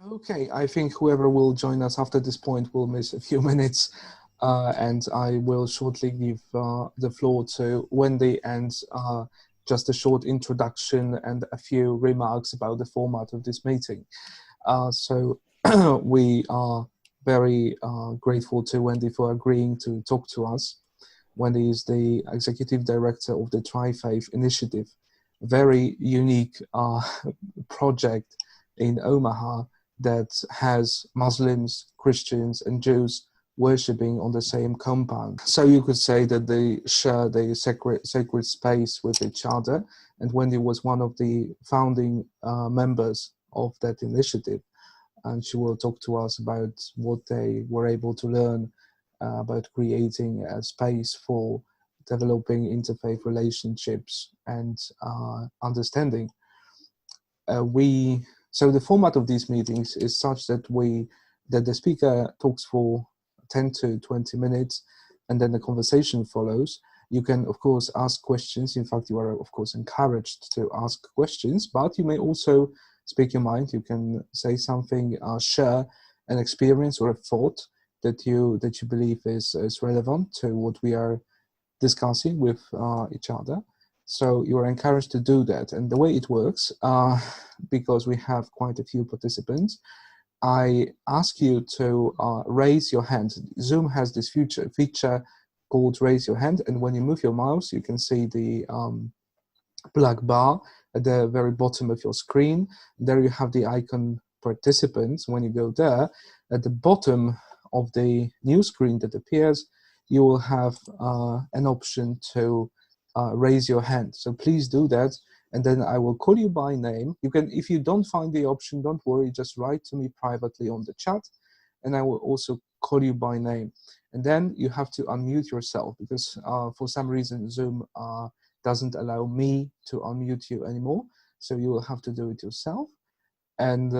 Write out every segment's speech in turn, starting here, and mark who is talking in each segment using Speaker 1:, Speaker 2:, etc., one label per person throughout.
Speaker 1: Okay, I think whoever will join us after this point will miss a few minutes, and I will shortly give the floor to Wendy and just a short introduction and a few remarks about the format of this meeting. So we are very grateful to Wendy for agreeing to talk to us. Wendy is the Executive Director of the TriFaith Initiative, a very unique project in Omaha that has Muslims, Christians, and Jews worshipping on the same compound. So you could say that they share the sacred space with each other, and Wendy was one of the founding members of that initiative, and she will talk to us about what they were able to learn about creating a space for developing interfaith relationships and understanding. So the format of these meetings is such that the speaker talks for 10 to 20 minutes, and then the conversation follows. You can, of course, ask questions. In fact, you are, of course, encouraged to ask questions, but you may also speak your mind. You can say something, share an experience or a thought that you believe is relevant to what we are discussing with each other. So you are encouraged to do that. And the way it works, because we have quite a few participants, I ask you to raise your hand. Zoom has this feature called raise your hand. And when you move your mouse, you can see the black bar at the very bottom of your screen. There you have the icon participants. When you go there, at the bottom of the new screen that appears, you will have an option to raise your hand. So please do that, and then I will call you by name. You can, if you don't find the option, don't worry, just write to me privately on the chat, and I will also call you by name. And then you have to unmute yourself, because for some reason Zoom doesn't allow me to unmute you anymore. So you will have to do it yourself. And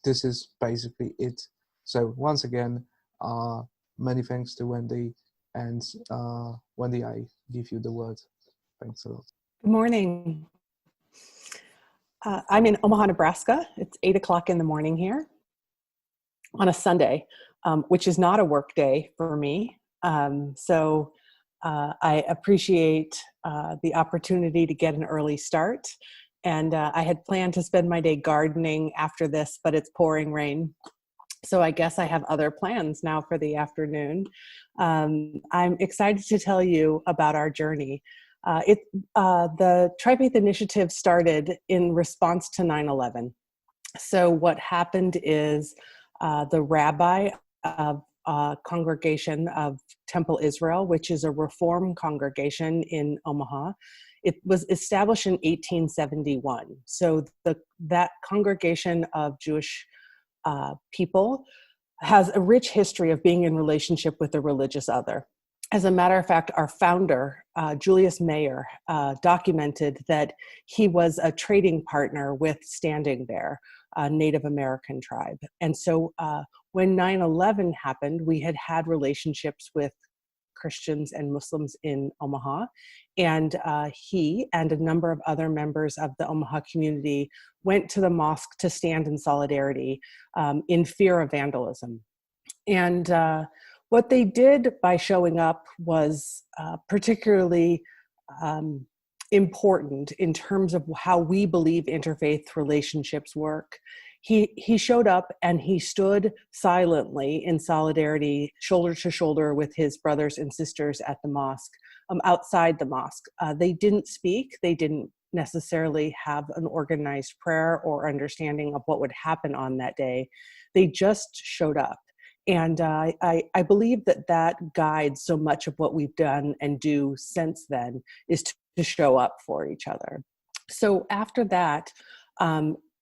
Speaker 1: this is basically it. So once again, many thanks to Wendy. And Wendy, I give you the word. Thanks a lot.
Speaker 2: Good morning. I'm in Omaha, Nebraska. It's 8 o'clock in the morning here on a Sunday, which is not a work day for me. So I appreciate the opportunity to get an early start. And I had planned to spend my day gardening after this, but it's pouring rain. So I guess I have other plans now for the afternoon. I'm excited to tell you about our journey. The TriFaith Initiative started in response to 9/11. So what happened is the rabbi of congregation of Temple Israel, which is a Reform congregation in Omaha, it was established in 1871. So that congregation of Jewish people has a rich history of being in relationship with the religious other. As a matter of fact, our founder, Julius Mayer, documented that he was a trading partner with Standing Bear, a Native American tribe. And so when 9/11 happened, we had relationships with Christians and Muslims in Omaha. And he and a number of other members of the Omaha community went to the mosque to stand in solidarity in fear of vandalism. And what they did by showing up was particularly important in terms of how we believe interfaith relationships work. He showed up and he stood silently in solidarity, shoulder to shoulder with his brothers and sisters at the mosque, outside the mosque. They didn't speak. They didn't necessarily have an organized prayer or understanding of what would happen on that day. They just showed up. And I believe that guides so much of what we've done and do since then, is to show up for each other. So after that,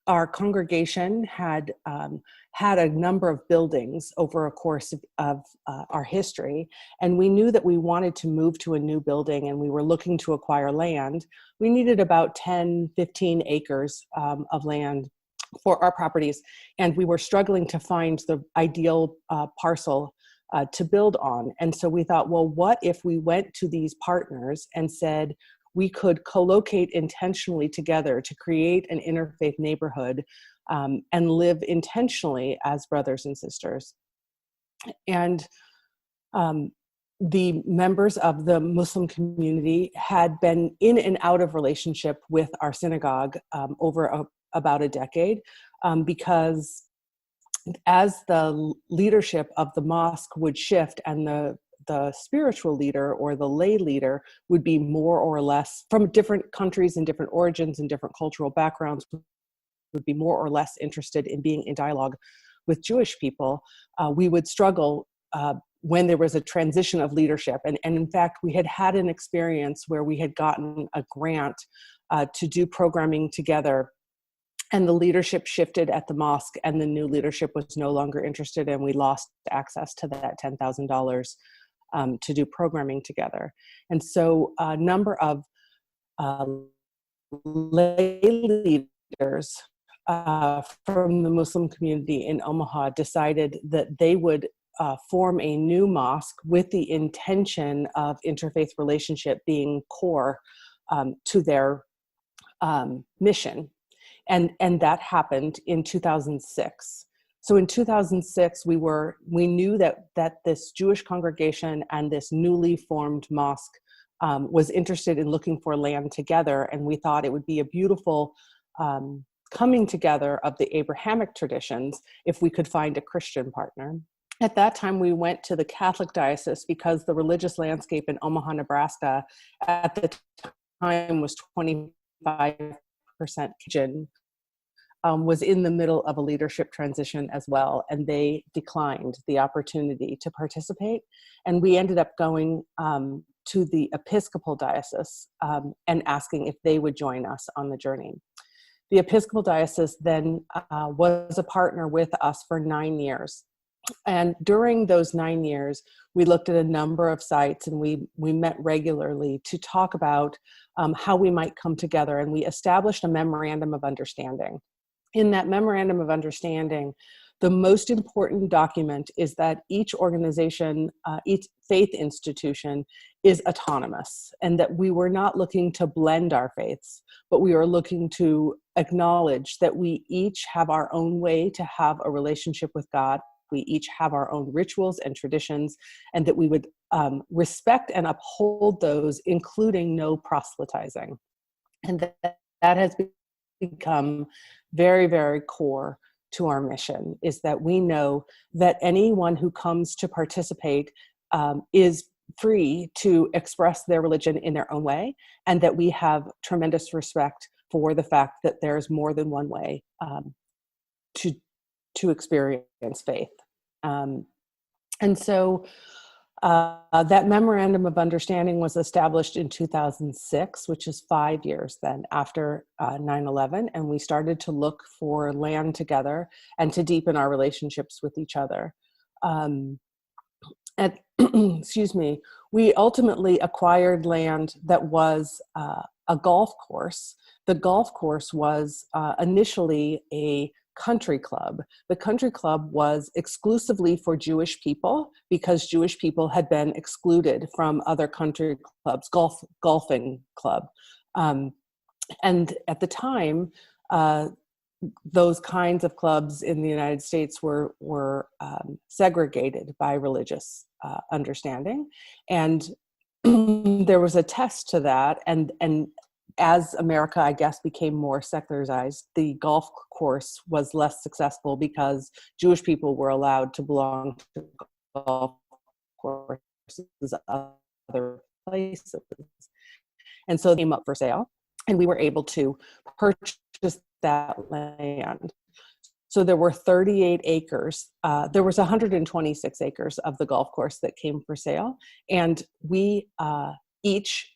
Speaker 2: our congregation had a number of buildings over a course of our history, and we knew that we wanted to move to a new building and we were looking to acquire land. We needed about 10, 15 acres of land for our properties, and we were struggling to find the ideal parcel to build on. And so we thought, well, what if we went to these partners and said, we could co-locate intentionally together to create an interfaith neighborhood and live intentionally as brothers and sisters. And the members of the Muslim community had been in and out of relationship with our synagogue over about a decade, because as the leadership of the mosque would shift and the spiritual leader or the lay leader would be more or less from different countries and different origins and different cultural backgrounds, would be more or less interested in being in dialogue with Jewish people, we would struggle when there was a transition of leadership. And in fact, we had an experience where we had gotten a grant to do programming together, and the leadership shifted at the mosque, and the new leadership was no longer interested, and we lost access to that $10,000 to do programming together. And so a number of lay leaders from the Muslim community in Omaha decided that they would form a new mosque with the intention of interfaith relationship being core to their mission. And that happened in 2006. So in 2006, we knew that this Jewish congregation and this newly formed mosque was interested in looking for land together, and we thought it would be a beautiful coming together of the Abrahamic traditions if we could find a Christian partner. At that time, we went to the Catholic diocese because the religious landscape in Omaha, Nebraska at the time was 25% Cajun, was in the middle of a leadership transition as well, and they declined the opportunity to participate. And we ended up going to the Episcopal diocese and asking if they would join us on the journey. The Episcopal diocese then was a partner with us for 9 years. And during those 9 years, we looked at a number of sites, and we met regularly to talk about how we might come together. And we established a memorandum of understanding. In that memorandum of understanding, the most important document is that each organization, each faith institution is autonomous, and that we were not looking to blend our faiths, but we are looking to acknowledge that we each have our own way to have a relationship with God. We each have our own rituals and traditions, and that we would respect and uphold those, including no proselytizing. And that has become very, very core to our mission, is that we know that anyone who comes to participate is free to express their religion in their own way, and that we have tremendous respect for the fact that there's more than one way to experience faith. And so that memorandum of understanding was established in 2006, which is 5 years then after 9/11, and we started to look for land together and to deepen our relationships with each other. Excuse me, we ultimately acquired land that was a golf course. The golf course was initially a country club. The country club was exclusively for Jewish people because Jewish people had been excluded from other country clubs, golfing club. And at the time, those kinds of clubs in the United States were segregated by religious understanding. And there was a test to that. And as America, I guess, became more secularized, the golf course was less successful because Jewish people were allowed to belong to golf courses other places. And so they came up for sale, and we were able to purchase that land. So there were 38 acres. There was 126 acres of the golf course that came for sale, and we each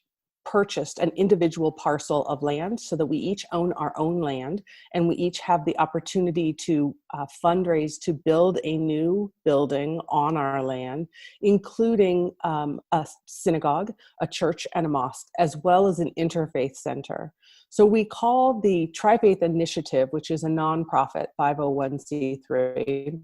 Speaker 2: purchased an individual parcel of land so that we each own our own land, and we each have the opportunity to fundraise to build a new building on our land, including a synagogue, a church, and a mosque, as well as an interfaith center. So we call the TriFaith Initiative, which is a nonprofit 501c3,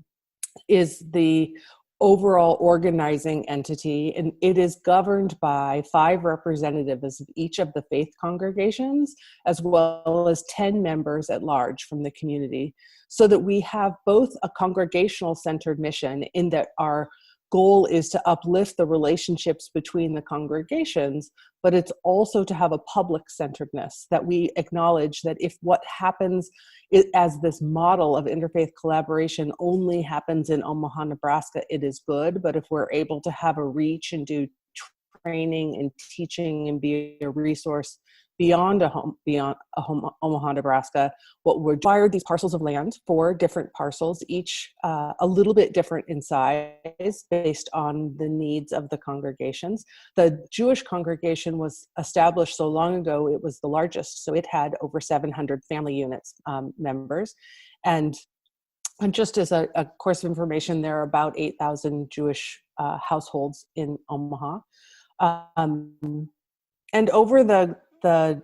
Speaker 2: is the overall organizing entity, and it is governed by 5 representatives of each of the faith congregations, as well as 10 members at large from the community, so that we have both a congregational centered mission in that our goal is to uplift the relationships between the congregations, but it's also to have a public centeredness, that we acknowledge that if what happens as this model of interfaith collaboration only happens in Omaha, Nebraska, it is good, but if we're able to have a reach and do training and teaching and be a resource beyond Omaha, Nebraska, what we're acquired these parcels of land, 4 different parcels, each a little bit different in size based on the needs of the congregations. The Jewish congregation was established so long ago, it was the largest, so it had over 700 family units members. And just as a course of information, there are about 8,000 Jewish households in Omaha. And over the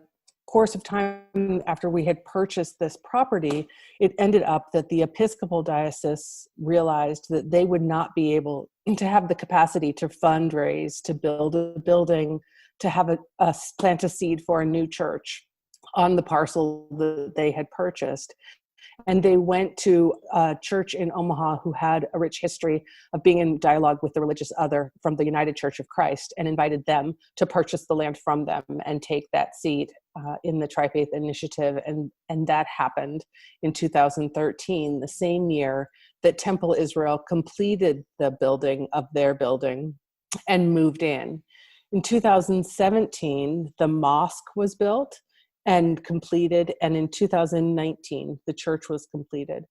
Speaker 2: course of time after we had purchased this property, it ended up that the Episcopal Diocese realized that they would not be able to have the capacity to fundraise, to build a building, to have a plant a seed for a new church on the parcel that they had purchased. And they went to a church in Omaha who had a rich history of being in dialogue with the religious other from the United Church of Christ, and invited them to purchase the land from them and take that seat in the TriFaith Initiative. And that happened in 2013, the same year that Temple Israel completed the building of their building and moved in. In 2017, the mosque was built and completed, and in 2019, the church was completed.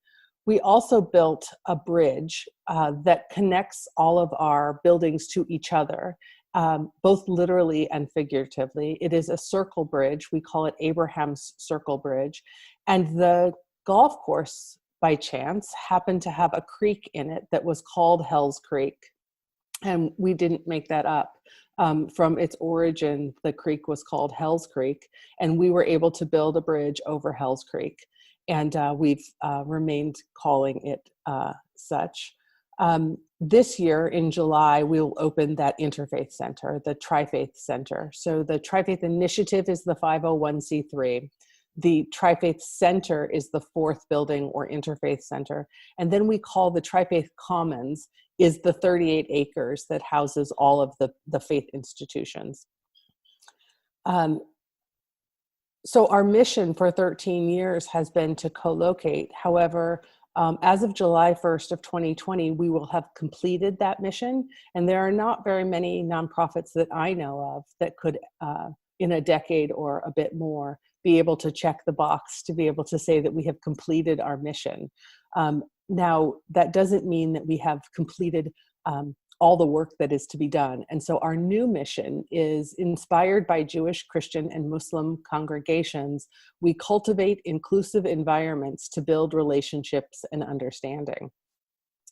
Speaker 2: We also built a bridge that connects all of our buildings to each other, both literally and figuratively. It is a circle bridge. We call it Abraham's Circle Bridge. And the golf course, by chance, happened to have a creek in it that was called Hell's Creek. And we didn't make that up. From its origin, the creek was called Hell's Creek, and we were able to build a bridge over Hell's Creek, and we've remained calling it such. This year in July, we'll open that Interfaith Center, the TriFaith Center. So the TriFaith Initiative is the 501c3. The TriFaith Center is the 4th building or Interfaith Center. And then we call the TriFaith Commons is the 38 acres that houses all of the faith institutions. So our mission for 13 years has been to co-locate. However, as of July 1st of 2020, we will have completed that mission. And there are not very many nonprofits that I know of that could, in a decade or a bit more, be able to check the box to be able to say that we have completed our mission. Now, that doesn't mean that we have completed all the work that is to be done. And so our new mission is inspired by Jewish, Christian, and Muslim congregations. We cultivate inclusive environments to build relationships and understanding.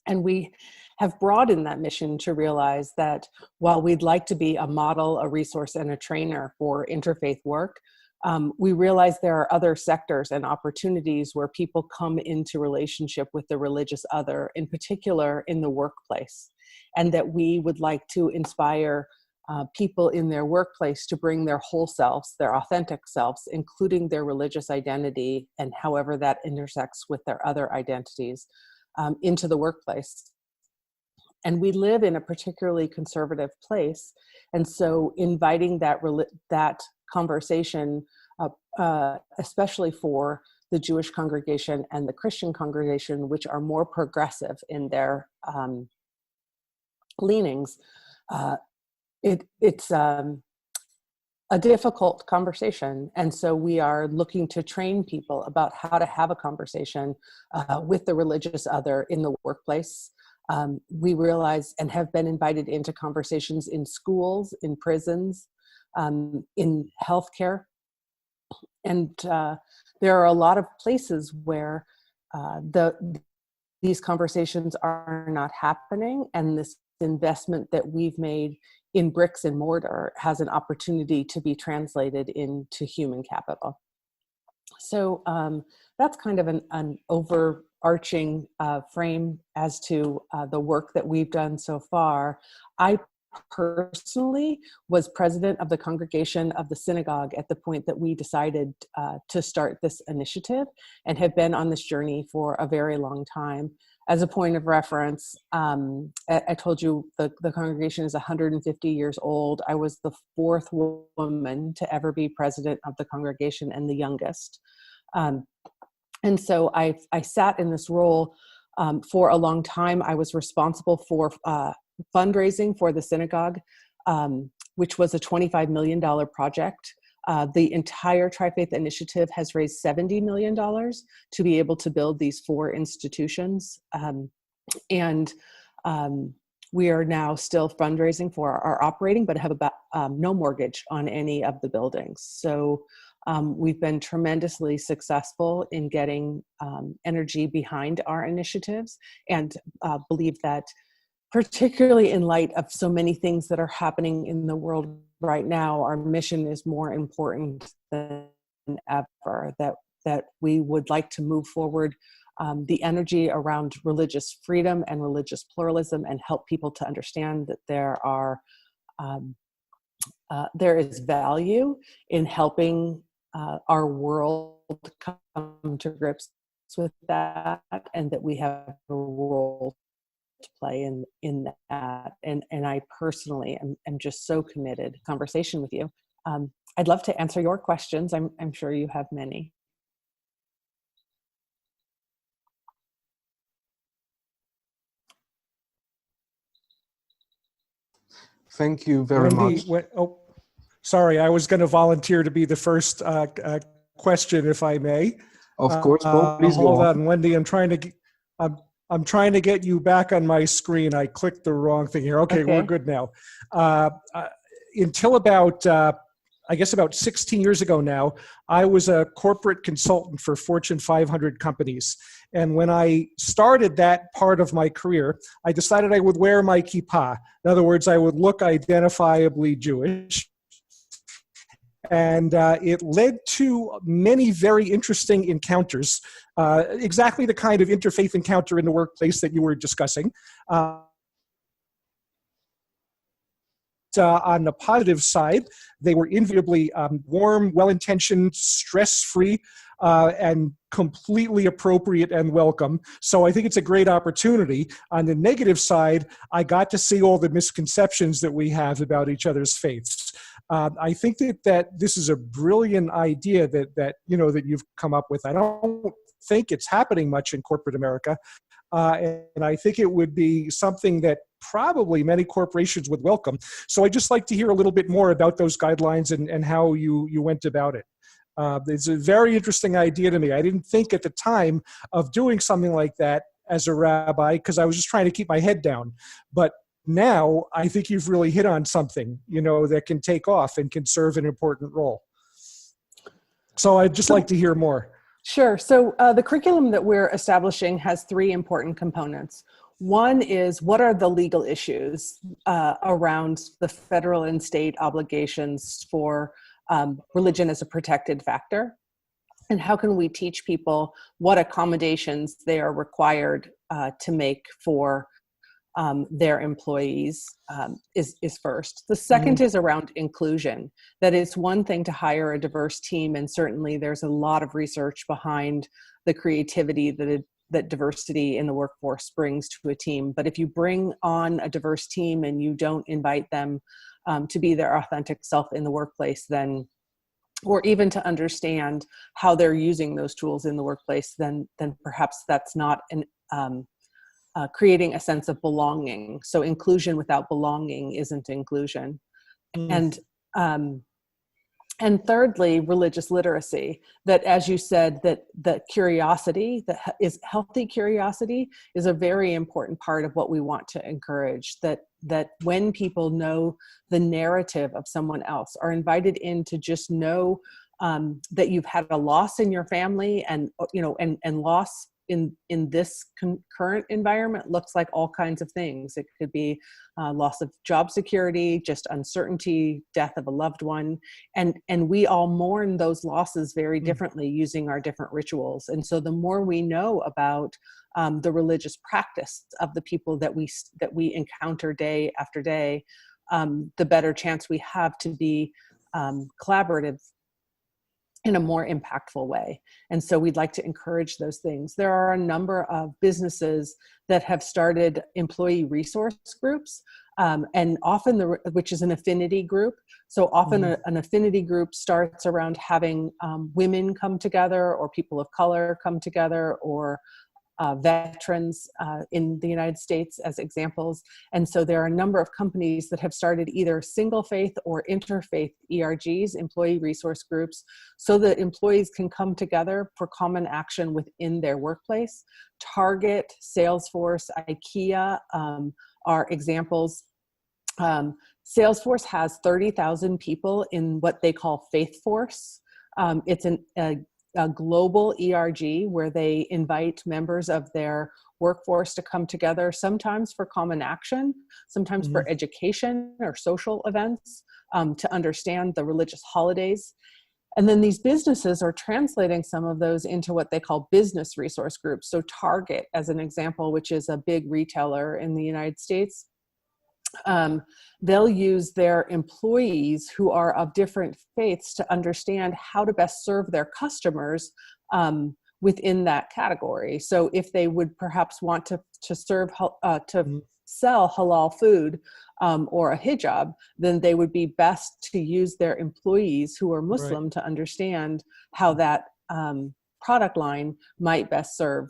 Speaker 2: And we have broadened that mission to realize that while we'd like to be a model, a resource, and a trainer for interfaith work, we realize there are other sectors and opportunities where people come into relationship with the religious other, in particular in the workplace, and that we would like to inspire people in their workplace to bring their whole selves, their authentic selves, including their religious identity and however that intersects with their other identities, into the workplace. And we live in a particularly conservative place, and so inviting that conversation, especially for the Jewish congregation and the Christian congregation, which are more progressive in their leanings, it's a difficult conversation. And so we are looking to train people about how to have a conversation with the religious other in the workplace. We realize and have been invited into conversations in schools, in prisons, in healthcare. And there are a lot of places where these conversations are not happening, and this investment that we've made in bricks and mortar has an opportunity to be translated into human capital. So that's kind of an overarching overarching frame as to the work that we've done so far, I personally was president of the congregation of the synagogue at the point that we decided to start this initiative, and have been on this journey for a very long time. As a point of reference, I told you the congregation is 150 years old. I was the fourth woman to ever be president of the congregation and the youngest. And so I sat in this role for a long time. I was responsible for fundraising for the synagogue, which was a $25 million project. The entire TriFaith Initiative has raised $70 million to be able to build these 4 institutions. And we are now still fundraising for our operating, but have about no mortgage on any of the buildings. So we've been tremendously successful in getting energy behind our initiatives, and believe that, particularly in light of so many things that are happening in the world right now, our mission is more important than ever, that we would like to move forward the energy around religious freedom and religious pluralism, and help people to understand that there is value in helping our world come to grips with that, and that we have a role to play in that. And I personally am just so committed to conversation with you. I'd love to answer your questions. I'm sure you have many.
Speaker 1: Thank you very much.
Speaker 3: Oh, sorry, I was going to volunteer to be the first question, if I may.
Speaker 1: Of course, Bob, please go
Speaker 3: hold
Speaker 1: on.
Speaker 3: on, Wendy. I'm trying to get you back on my screen. I clicked the wrong thing here. Okay. We're good now. Until about, I guess about 16 years ago now, I was a corporate consultant for Fortune 500 companies. And when I started that part of my career, I decided I would wear my kippah. In other words, I would look identifiably Jewish. And it led to many very interesting encounters, exactly the kind of interfaith encounter in the workplace that you were discussing. On the positive side, they were invariably warm, well-intentioned, stress-free, and completely appropriate and welcome. So I think it's a great opportunity. On the negative side, I got to see all the misconceptions that we have about each other's faiths. I think that this is a brilliant idea that you've come up with. I don't think it's happening much in corporate America. And I think it would be something that probably many corporations would welcome. So I'd just like to hear a little bit more about those guidelines and how you went about it. It's a very interesting idea to me. I didn't think at the time of doing something like that as a rabbi, because I was just trying to keep my head down. But now I think you've really hit on something, that can take off and can serve an important role. So I'd just like to hear more.
Speaker 2: Sure. So the curriculum that we're establishing has 3 important components. One is, what are the legal issues around the federal and state obligations for religion as a protected factor? And how can we teach people what accommodations they are required to make for their employees is first. The second is around inclusion. That it's one thing to hire a diverse team, and certainly there's a lot of research behind the creativity that diversity in the workforce brings to a team. But if you bring on a diverse team and you don't invite them to be their authentic self in the workplace, then, or even to understand how they're using those tools in the workplace, then perhaps that's not creating a sense of belonging. So inclusion without belonging isn't inclusion. And thirdly, religious literacy. That, as you said, that curiosity, that is healthy curiosity, is a very important part of what we want to encourage. That when people know the narrative of someone else, are invited in to just know that you've had a loss in your family, and loss in this current environment looks like all kinds of things. It could be loss of job security, just uncertainty, death of a loved one. And we all mourn those losses very differently using our different rituals. And so the more we know about the religious practice of the people that we encounter day after day, the better chance we have to be collaborative in a more impactful way. And so we'd like to encourage those things. There are a number of businesses that have started employee resource groups, and often which is an affinity group. So often an affinity group starts around having women come together, or people of color come together, or veterans in the United States as examples. And so there are a number of companies that have started either single faith or interfaith ERGs, employee resource groups, so that employees can come together for common action within their workplace. Target, Salesforce, IKEA are examples. Salesforce has 30,000 people in what they call Faith Force. It's a global ERG where they invite members of their workforce to come together, sometimes for common action, sometimes for education or social events, to understand the religious holidays. And then these businesses are translating some of those into what they call business resource groups. So Target, as an example, which is a big retailer in the United States, they'll use their employees who are of different faiths to understand how to best serve their customers within that category. So if they would perhaps want to serve, to sell halal food or a hijab, then they would be best to use their employees who are Muslim to understand how that product line might best serve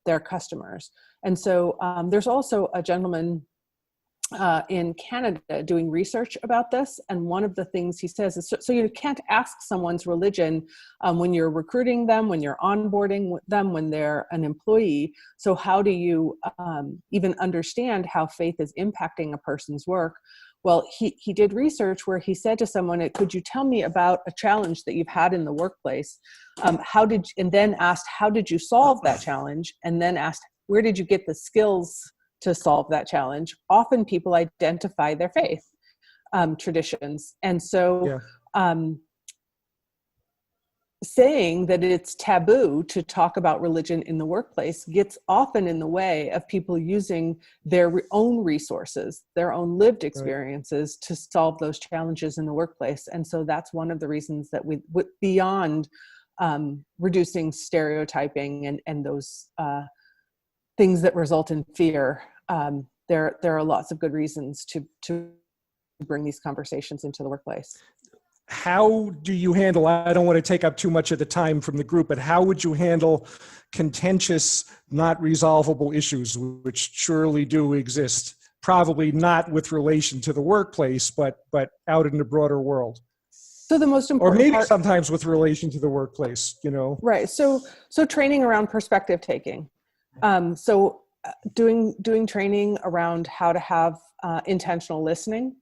Speaker 2: their customers. And so there's also a gentleman in Canada doing research about this. And one of the things he says is, so you can't ask someone's religion when you're recruiting them, when you're onboarding them, when they're an employee. So how do you even understand how faith is impacting a person's work? Well, he did research where he said to someone, could you tell me about a challenge that you've had in the workplace? And then asked, how did you solve that challenge? And then asked, where did you get the skills to solve that challenge? Often people identify their faith traditions. And so saying that it's taboo to talk about religion in the workplace gets often in the way of people using their own resources, their own lived experiences to solve those challenges in the workplace. And so that's one of the reasons that we, beyond reducing stereotyping and those things that result in fear, there are lots of good reasons to bring these conversations into the workplace.
Speaker 3: How do you handle, I don't want to take up too much of the time from the group, but how would you handle contentious, not resolvable issues, which surely do exist? Probably not with relation to the workplace, but out in the broader world.
Speaker 2: So the most important
Speaker 3: or maybe sometimes with relation to the workplace, you know?
Speaker 2: Right. So training around perspective taking. Doing training around how to have intentional listening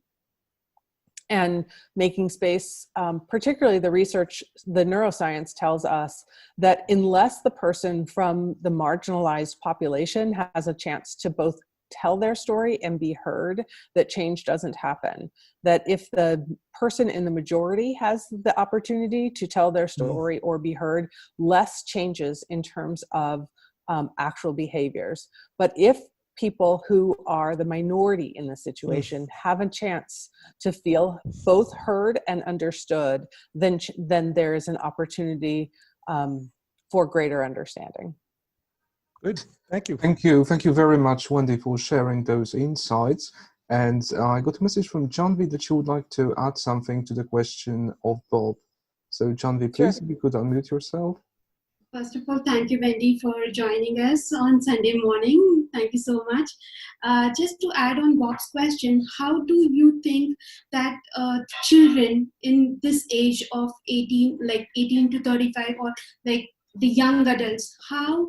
Speaker 2: and making space, particularly the research, the neuroscience tells us that unless the person from the marginalized population has a chance to both tell their story and be heard, that change doesn't happen. That if the person in the majority has the opportunity to tell their story or be heard, less changes in terms of actual behaviors. But if people who are the minority in the situation have a chance to feel both heard and understood, then there is an opportunity for greater understanding.
Speaker 3: Good, thank you.
Speaker 1: Thank you very much, Wendy, for sharing those insights. And I got a message from Janvi that you would like to add something to the question of Bob. So Janvi, please, if you could unmute yourself.
Speaker 4: First of all, thank you, Wendy, for joining us on Sunday morning. Thank you so much. Just to add on Bob's question, how do you think that children in this age of 18 to 35, or like the young adults, how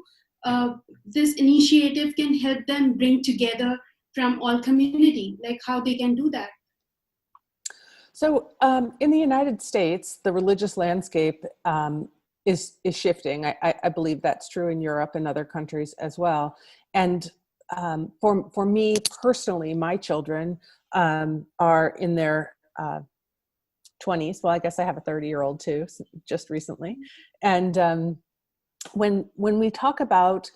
Speaker 4: this initiative can help them bring together from all community, like how they can do that?
Speaker 2: So in the United States, the religious landscape shifting. I believe that's true in Europe and other countries as well. And for me personally, my children are in their 20s. Well, I guess I have a 30-year-old too, just recently. And when we talk about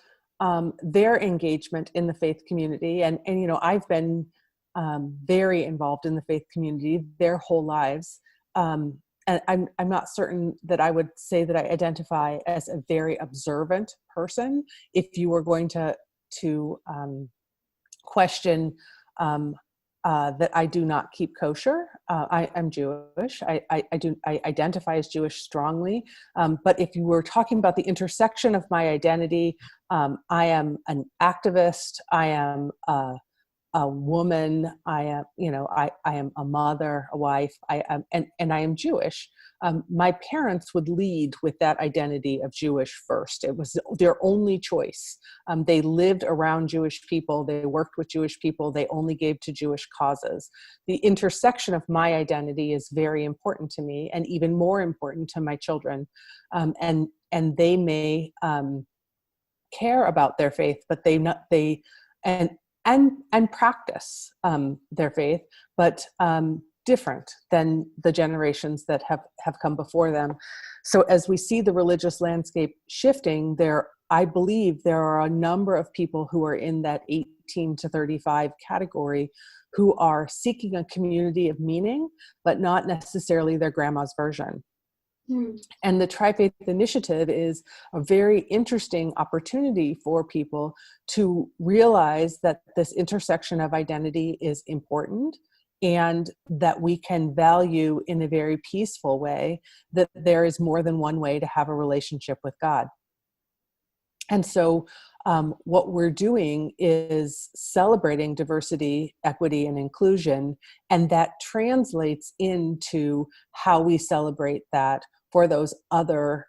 Speaker 2: their engagement in the faith community, and you know, I've been very involved in the faith community their whole lives. And I'm not certain that I would say that I identify as a very observant person. If you were going to question that I do not keep kosher, I'm Jewish. I identify as Jewish strongly. But if you were talking about the intersection of my identity, I am an activist. I am a woman. I am, you know, I am a mother, a wife. I am, and I am Jewish. My parents would lead with that identity of Jewish first. It was their only choice. They lived around Jewish people. They worked with Jewish people. They only gave to Jewish causes. The intersection of my identity is very important to me, and even more important to my children. And they may care about their faith, but and practice their faith, but different than the generations that have come before them. So as we see the religious landscape shifting, I believe there are a number of people who are in that 18 to 35 category who are seeking a community of meaning, but not necessarily their grandma's version. And the TriFaith Initiative is a very interesting opportunity for people to realize that this intersection of identity is important, and that we can value in a very peaceful way that there is more than one way to have a relationship with God. And so what we're doing is celebrating diversity, equity, and inclusion, and that translates into how we celebrate that for those other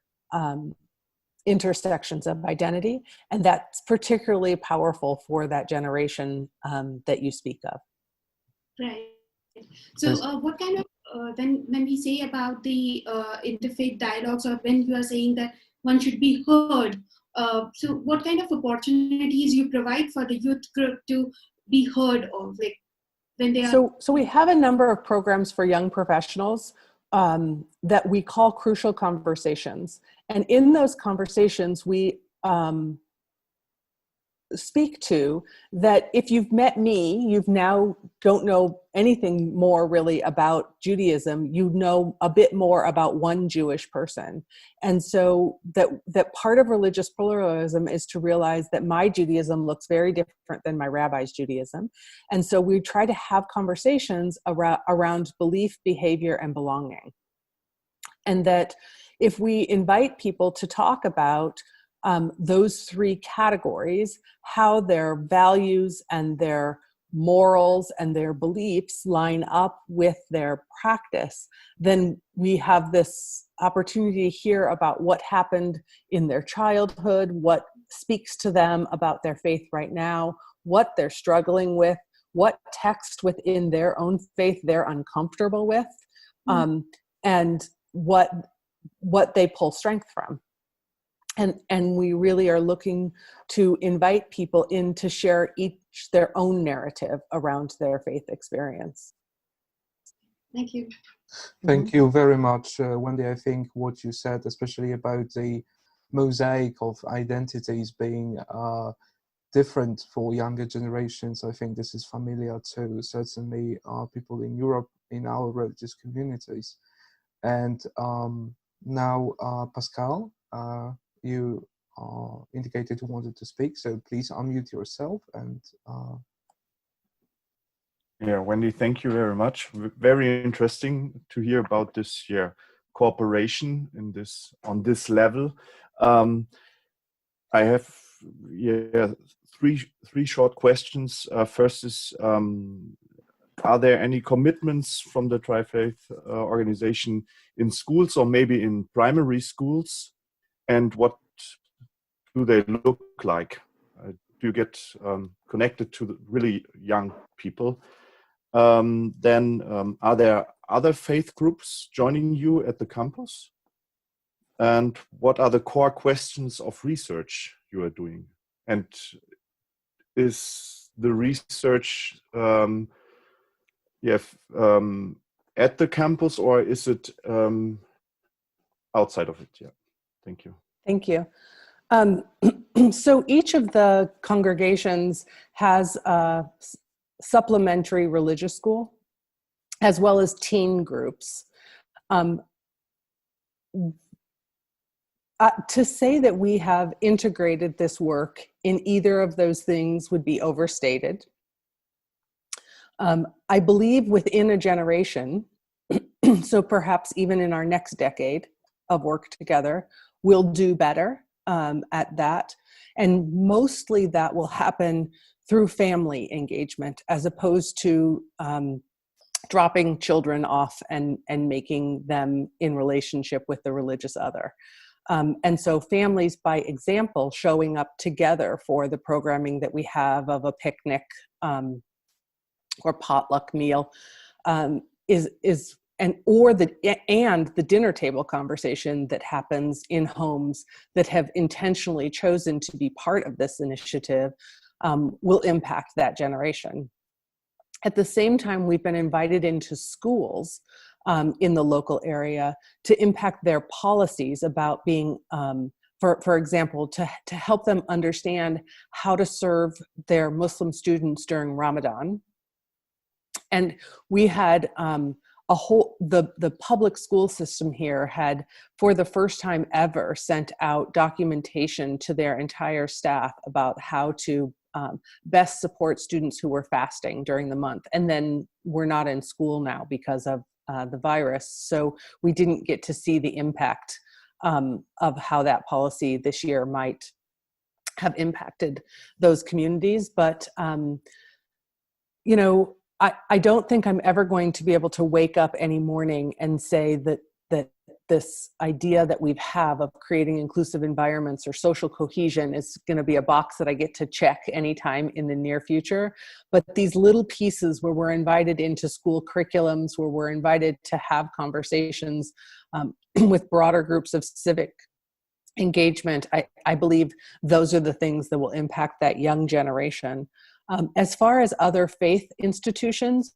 Speaker 2: intersections of identity. And that's particularly powerful for that generation that you speak of.
Speaker 4: Right. So what kind of, when we say about the interfaith dialogues, or when you are saying that one should be heard, so what kind of opportunities you provide for the youth group to be heard of, like when they are...
Speaker 2: So we have a number of programs for young professionals that we call crucial conversations. And in those conversations, we speak to that if you've met me, you've now don't know anything more really about Judaism, you know a bit more about one Jewish person. And so that part of religious pluralism is to realize that my Judaism looks very different than my rabbi's Judaism. And so we try to have conversations around belief, behavior, and belonging. And that if we invite people to talk about those three categories, how their values and their morals and their beliefs line up with their practice, then we have this opportunity to hear about what happened in their childhood, what speaks to them about their faith right now, what they're struggling with, what text within their own faith they're uncomfortable with, and what they pull strength from. And we really are looking to invite people in to share each their own narrative around their faith experience.
Speaker 4: Thank you.
Speaker 1: Thank you very much, Wendy. I think what you said, especially about the mosaic of identities being different for younger generations, I think this is familiar to certainly people in Europe, in our religious communities. And now, Pascal, you indicated you wanted to speak, so please unmute yourself. And
Speaker 5: yeah, Wendy, thank you very much. Very interesting to hear about this cooperation in this on this level. I have three short questions. First is, are there any commitments from the TriFaith organization in schools or maybe in primary schools? And what do they look like? Do you get connected to the really young people? Then are there other faith groups joining you at the campus? And what are the core questions of research you are doing? And is the research at the campus, or is it outside of it? Yeah, thank you.
Speaker 2: Thank you. So each of the congregations has a supplementary religious school, as well as teen groups. To say that we have integrated this work in either of those things would be overstated. I believe within a generation, so perhaps even in our next decade of work together, we'll do better at that. And mostly that will happen through family engagement, as opposed to dropping children off and making them in relationship with the religious other. And so families, by example, showing up together for the programming that we have of a picnic or potluck meal and the dinner table conversation that happens in homes that have intentionally chosen to be part of this initiative will impact that generation. At the same time, we've been invited into schools in the local area to impact their policies about being, for example, to help them understand how to serve their Muslim students during Ramadan. And we had the public school system here had, for the first time ever, sent out documentation to their entire staff about how to best support students who were fasting during the month. And then we're not in school now because of the virus. So we didn't get to see the impact of how that policy this year might have impacted those communities. But, you know, I don't think I'm ever going to be able to wake up any morning and say that this idea that we have of creating inclusive environments or social cohesion is going to be a box that I get to check anytime in the near future. But these little pieces where we're invited into school curriculums, where we're invited to have conversations with broader groups of civic engagement, I believe those are the things that will impact that young generation. As far as other faith institutions,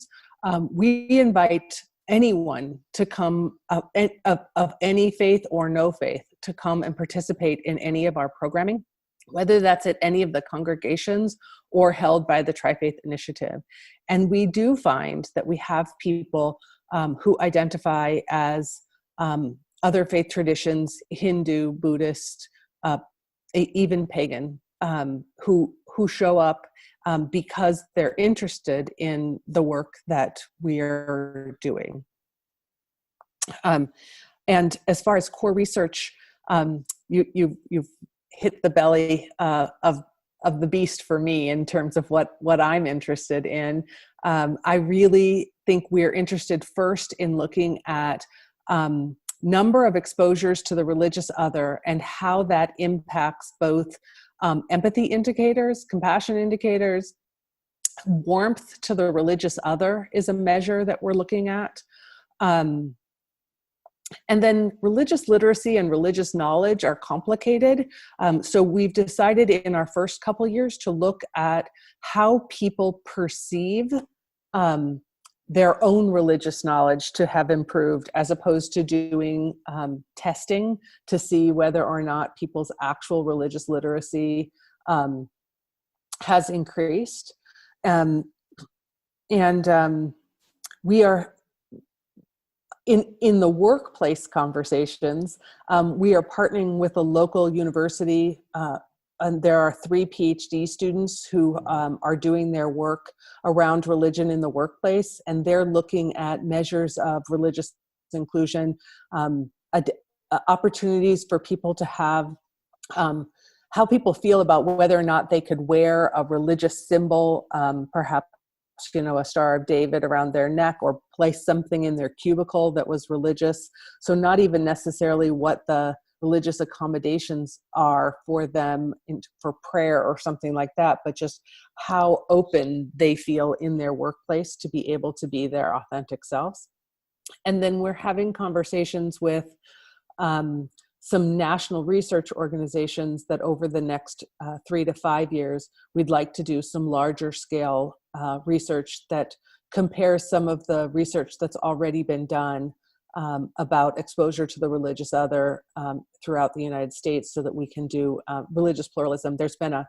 Speaker 2: we invite anyone to come of any faith or no faith to come and participate in any of our programming, whether that's at any of the congregations or held by the TriFaith Initiative. And we do find that we have people who identify as other faith traditions, Hindu, Buddhist, even pagan, who show up because they're interested in the work that we are doing. And as far as core research, you've hit the belly of the beast for me in terms of what I'm interested in. I really think we're interested first in looking at number of exposures to the religious other and how that impacts both empathy indicators, compassion indicators. Warmth to the religious other is a measure that we're looking at. And then religious literacy and religious knowledge are complicated. So we've decided in our first couple years to look at how people perceive their own religious knowledge to have improved, as opposed to doing testing to see whether or not people's actual religious literacy has increased. We are in the workplace conversations, we are partnering with a local university, and there are 3 PhD students who are doing their work around religion in the workplace, and they're looking at measures of religious inclusion, opportunities for people to have, how people feel about whether or not they could wear a religious symbol, perhaps a Star of David around their neck, or place something in their cubicle that was religious. So not even necessarily what the religious accommodations are for them for prayer or something like that, but just how open they feel in their workplace to be able to be their authentic selves. And then we're having conversations with some national research organizations that over the next 3 to 5 years, we'd like to do some larger scale research that compares some of the research that's already been done about exposure to the religious other throughout the United States, so that we can do religious pluralism. There's been a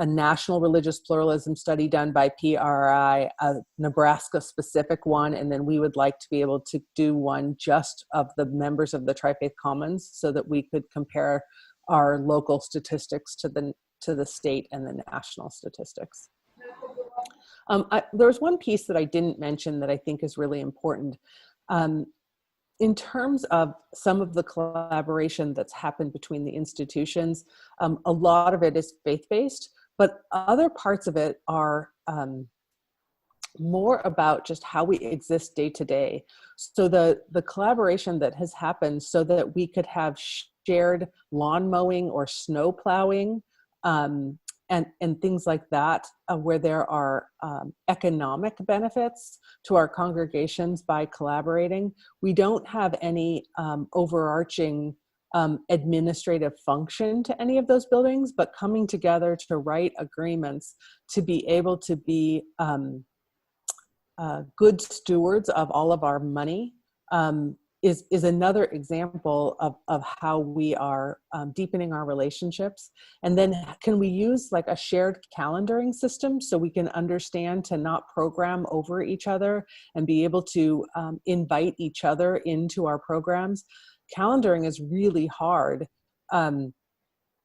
Speaker 2: national religious pluralism study done by PRI, a Nebraska-specific one, and then we would like to be able to do one just of the members of the TriFaith Commons, so that we could compare our local statistics to the state and the national statistics. There was one piece that I didn't mention that I think is really important. In terms of some of the collaboration that's happened between the institutions, a lot of it is faith-based, but other parts of it are more about just how we exist day to day. So the collaboration that has happened so that we could have shared lawn mowing or snow plowing, and things like that, where there are economic benefits to our congregations by collaborating. We don't have any overarching administrative function to any of those buildings, but coming together to write agreements to be able to be good stewards of all of our money is another example of how we are deepening our relationships. And then can we use like a shared calendaring system so we can understand to not program over each other and be able to invite each other into our programs? Calendaring is really hard.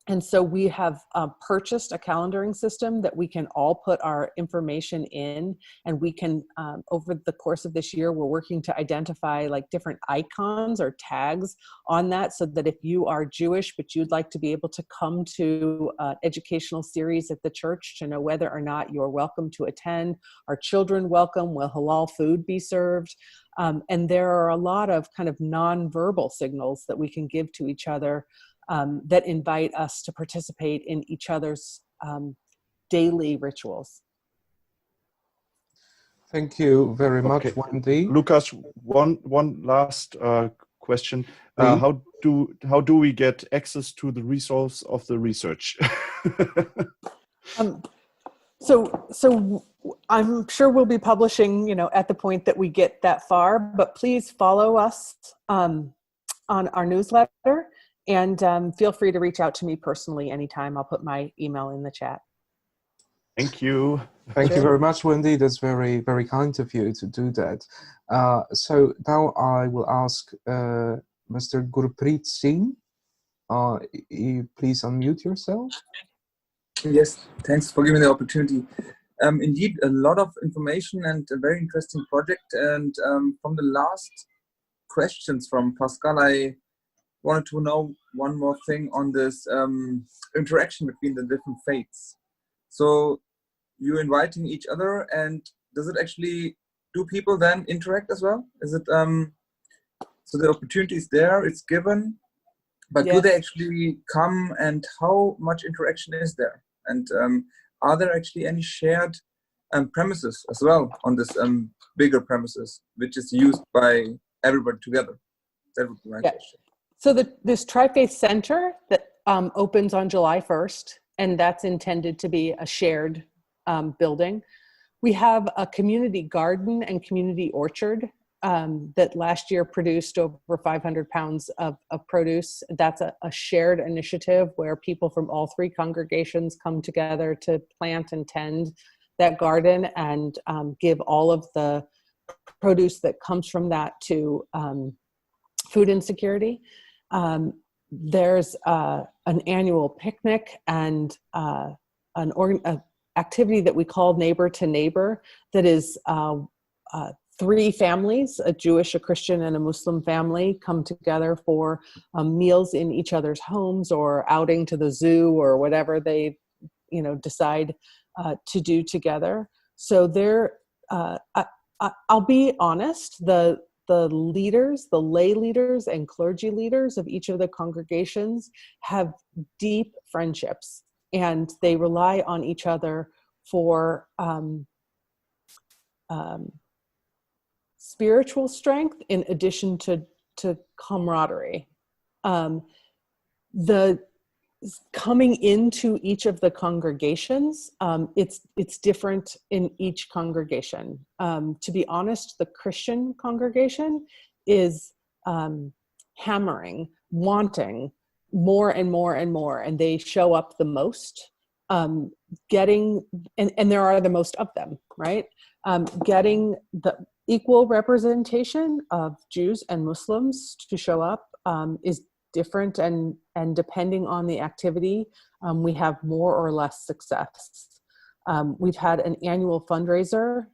Speaker 2: And so we have purchased a calendaring system that we can all put our information in, and we can, over the course of this year, we're working to identify like different icons or tags on that, so that if you are Jewish, but you'd like to be able to come to an educational series at the church to know whether or not you're welcome to attend. Are children welcome? Will halal food be served? And there are a lot of kind of nonverbal signals that we can give to each other that invite us to participate in each other's daily rituals.
Speaker 1: Thank you very much,
Speaker 5: Okay.
Speaker 1: Wendy.
Speaker 5: Lucas, one last question. How do we get access to the results of the research?
Speaker 2: So I'm sure we'll be publishing, at the point that we get that far, but please follow us on our newsletter, and feel free to reach out to me personally anytime. I'll put my email in the chat.
Speaker 5: Thank you.
Speaker 1: Thank you very much, Wendy. That's very, very kind of you to do that. So now I will ask Mr. Gurpreet Singh. Please unmute yourself.
Speaker 6: Yes, thanks for giving the opportunity. Indeed, a lot of information and a very interesting project. And from the last questions from Pascal, I wanted to know one more thing on this interaction between the different faiths. So you're inviting each other, and does it actually, do people then interact as well? Is it, so the opportunity is there, it's given, but
Speaker 2: Yes.
Speaker 6: do they actually come, and how much interaction is there? And are there actually any shared premises as well on this bigger premises, which is used by everybody together? That would be my question.
Speaker 2: So this TriFaith Center that opens on July 1st, and that's intended to be a shared building. We have a community garden and community orchard that last year produced over 500 pounds of produce. That's a shared initiative where people from all three congregations come together to plant and tend that garden and give all of the produce that comes from that to food insecurity. There's an annual picnic and an activity that we call Neighbor to Neighbor that is three families, a Jewish, a Christian, and a Muslim family, come together for meals in each other's homes or outing to the zoo or whatever they decide to do together. So I'll be honest, the leaders, the lay leaders and clergy leaders of each of the congregations have deep friendships, and they rely on each other for spiritual strength in addition to camaraderie. the coming into each of the congregations, it's different in each congregation. To be honest, the Christian congregation is hammering, wanting more and more and more, and they show up the most, getting, and there are the most of them, right? Getting the equal representation of Jews and Muslims to show up is different, and depending on the activity, we have more or less success. We've had an annual fundraiser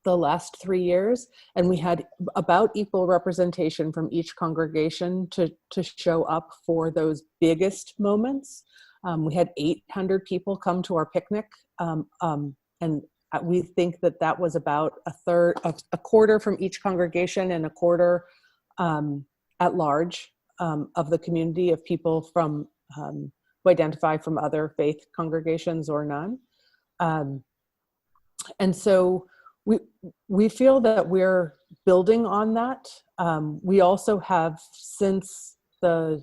Speaker 2: the last 3 years, and we had about equal representation from each congregation to show up for those biggest moments. We had 800 people come to our picnic, and we think that that was about a quarter from each congregation and a quarter at large of the community of people from who identify from other faith congregations or none. And so we feel that we're building on that. We also have, since the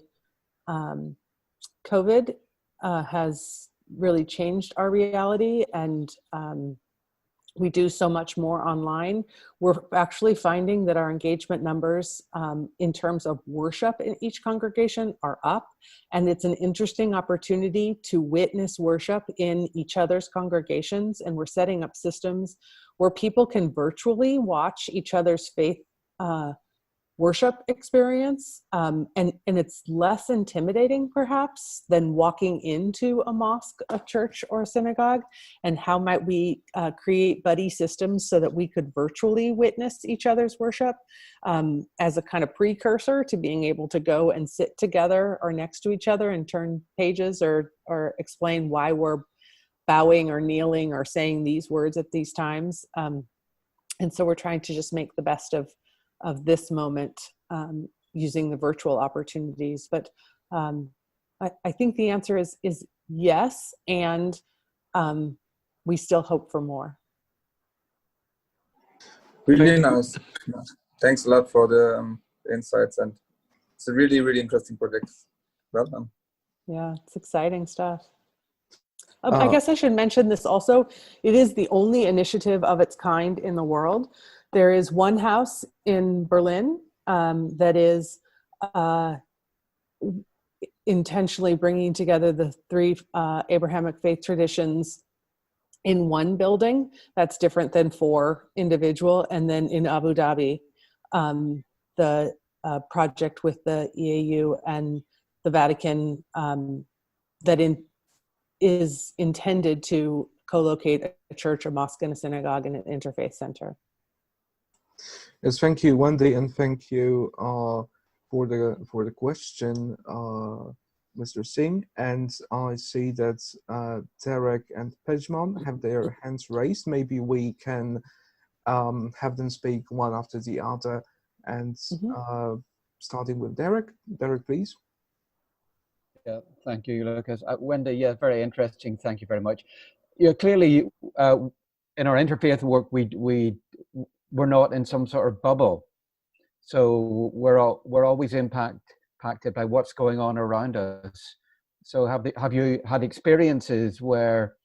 Speaker 2: COVID has really changed our reality, and we do so much more online, we're actually finding that our engagement numbers in terms of worship in each congregation are up. And it's an interesting opportunity to witness worship in each other's congregations. And we're setting up systems where people can virtually watch each other's faith worship experience. And it's less intimidating perhaps than walking into a mosque, a church, or a synagogue. And how might we create buddy systems so that we could virtually witness each other's worship as a kind of precursor to being able to go and sit together or next to each other and turn pages or explain why we're bowing or kneeling or saying these words at these times. And so we're trying to just make the best of this moment using the virtual opportunities. But I think the answer is yes, and we still hope for more.
Speaker 6: Really nice. Thanks a lot for the insights, and it's a really, really interesting project. Well done.
Speaker 2: Yeah, it's exciting stuff. I guess I should mention this also. It is the only initiative of its kind in the world. There is one house in Berlin that is intentionally bringing together the three Abrahamic faith traditions in one building. That's different than 4 individual. And then in Abu Dhabi, the project with the EAU and the Vatican is intended to co-locate a church, a mosque, and a synagogue, and an interfaith center.
Speaker 1: Yes, thank you, Wendy, and thank you for the question, Mr. Singh. And I see that Derek and Pejman have their hands raised. Maybe we can have them speak one after the other. And starting with Derek. Derek, please.
Speaker 7: Yeah, thank you, Lucas. Wendy, yeah, very interesting. Thank you very much. Yeah, clearly, in our interfaith work, we're not in some sort of bubble, so we're always impacted by what's going on around us. So have you had experiences where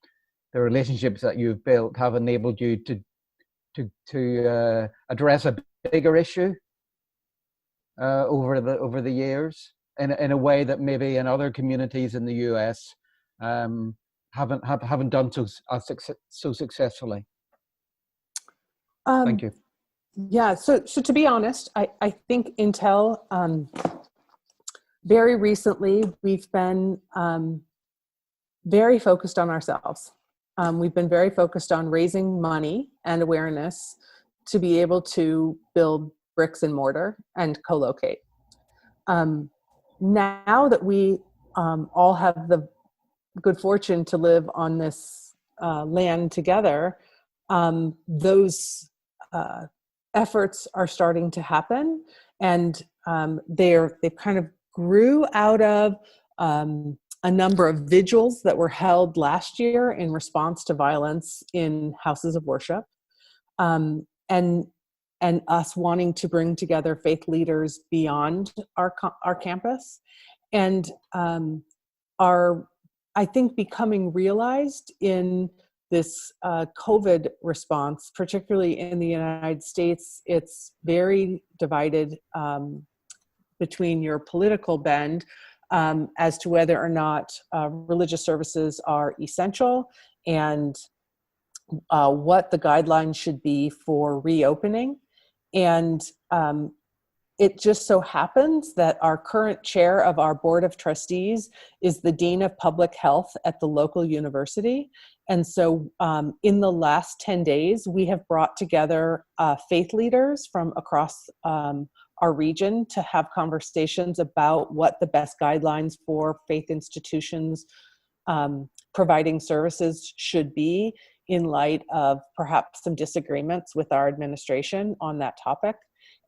Speaker 7: the relationships that you've built have enabled you to address a bigger issue over the years in a way that maybe in other communities in the US haven't done so successfully? Thank you.
Speaker 2: Yeah, so to be honest, I think Intel, very recently, we've been very focused on ourselves. We've been very focused on raising money and awareness to be able to build bricks and mortar and co-locate. Now that we all have the good fortune to live on this land together, those efforts are starting to happen, and they've kind of grew out of a number of vigils that were held last year in response to violence in houses of worship, and us wanting to bring together faith leaders beyond our campus. and are, I think, becoming realized in this COVID response, particularly in the United States. It's very divided between your political bend as to whether or not religious services are essential, and what the guidelines should be for reopening. And it just so happens that our current chair of our board of trustees is the dean of public health at the local university. And so in the last 10 days, we have brought together faith leaders from across our region to have conversations about what the best guidelines for faith institutions providing services should be, in light of perhaps some disagreements with our administration on that topic.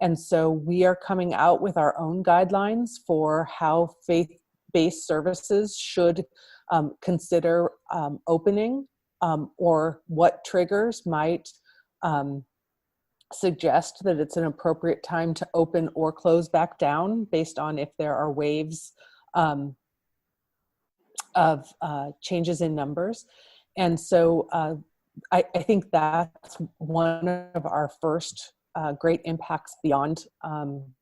Speaker 2: And so we are coming out with our own guidelines for how faith-based services should consider opening, or what triggers might suggest that it's an appropriate time to open or close back down based on if there are waves of changes in numbers. And so I think that's one of our first great impacts beyond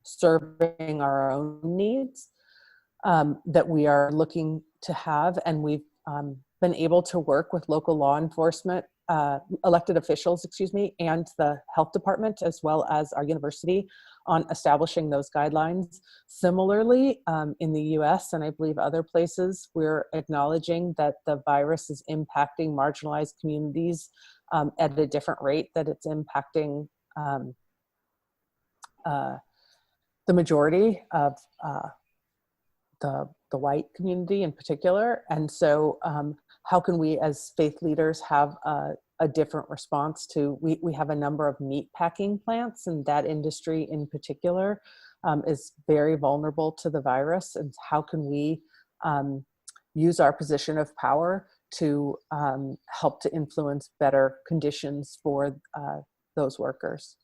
Speaker 2: serving our own needs that we are looking to have. And we've been able to work with local law enforcement, elected officials, and the health department, as well as our university, on establishing those guidelines. Similarly, in the US, and I believe other places, we're acknowledging that the virus is impacting marginalized communities at a different rate that it's impacting the majority of the white community in particular. And so how can we as faith leaders have a different response to, we have a number of meat packing plants, and that industry in particular is very vulnerable to the virus. And how can we use our position of power to help to influence better conditions for those workers?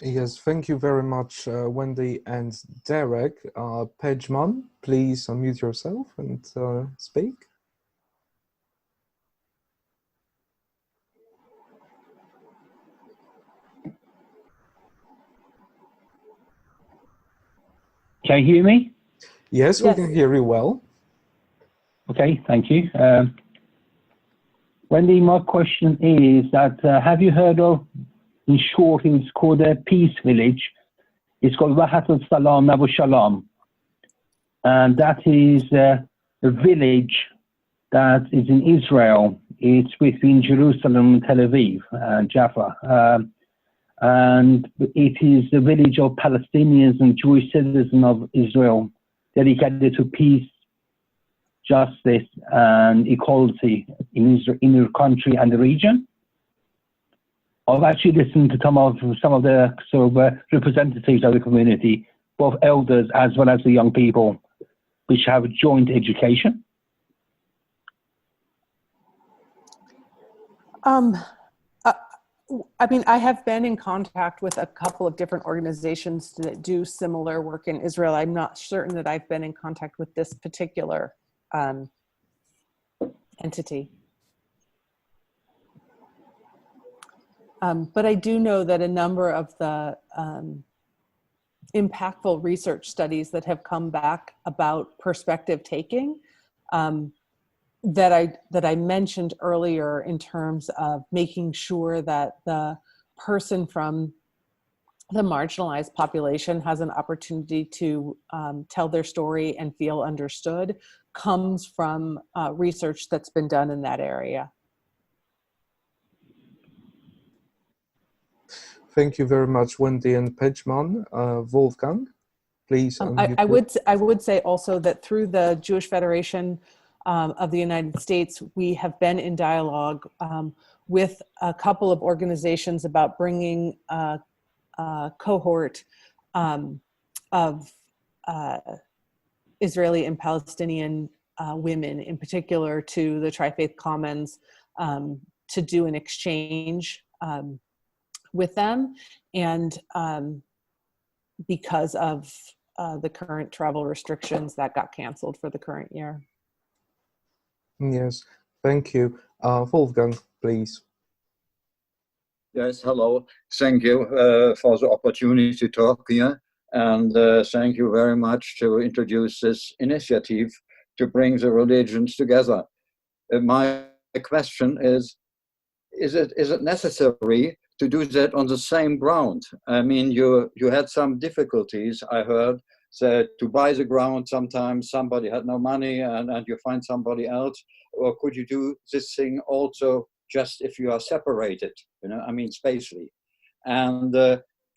Speaker 1: Yes, thank you very much, Wendy and Derek. Pejman, please unmute yourself and speak.
Speaker 8: Can you hear me?
Speaker 1: Yes, we can hear you well.
Speaker 8: Okay, thank you. Wendy, my question is that have you heard of, in short, it's called a peace village. It's called Wahat al-Salam Abu Shalom. And that is a village that is in Israel. It's between Jerusalem and Tel Aviv and Jaffa. And it is a village of Palestinians and Jewish citizens of Israel dedicated to peace, justice, and equality in your country and the region. I've actually listened to some of the sort of representatives of the community, both elders as well as the young people, which have joint education.
Speaker 2: I mean, I have been in contact with a couple of different organizations that do similar work in Israel. I'm not certain that I've been in contact with this particular entity. But I do know that a number of the impactful research studies that have come back about perspective taking that I mentioned earlier, in terms of making sure that the person from the marginalized population has an opportunity to tell their story and feel understood, comes from research that's been done in that area.
Speaker 1: Thank you very much, Wendy and Pejman. Wolfgang, please.
Speaker 2: I would say also that through the Jewish Federation of the United States, we have been in dialogue with a couple of organizations about bringing a cohort of Israeli and Palestinian women in particular to the TriFaith Commons to do an exchange with them. And because of the current travel restrictions that got canceled for the current year.
Speaker 1: Yes, thank you. Wolfgang, please.
Speaker 9: Yes, hello. Thank you for the opportunity to talk here. And thank you very much to introduce this initiative to bring the religions together. My question is it necessary to do that on the same ground? I mean, you had some difficulties, I heard, that to buy the ground, sometimes somebody had no money and you find somebody else. Or could you do this thing also just if you are separated, I mean, spatially? And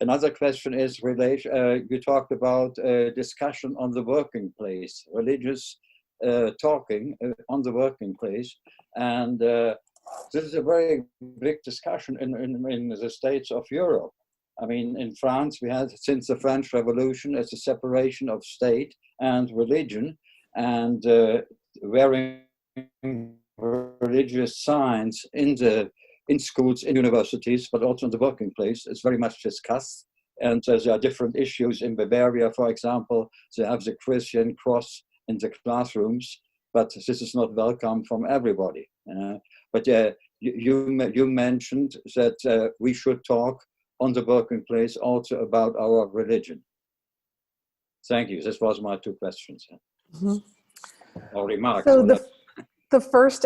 Speaker 9: another question is, you talked about discussion on the working place, religious talking on the working place. And this is a very big discussion in the states of Europe. I mean, in France, we had, since the French Revolution, it's a separation of state and religion, and wearing religious signs in schools, in universities, but also in the working place is very much discussed. And there are different issues. In Bavaria, for example, they have the Christian cross in the classrooms, but this is not welcome from everybody. But you mentioned that we should talk on the working place also about our religion. Thank you. This was my two questions.
Speaker 2: Mm-hmm.
Speaker 9: Or remarks.
Speaker 2: So the first,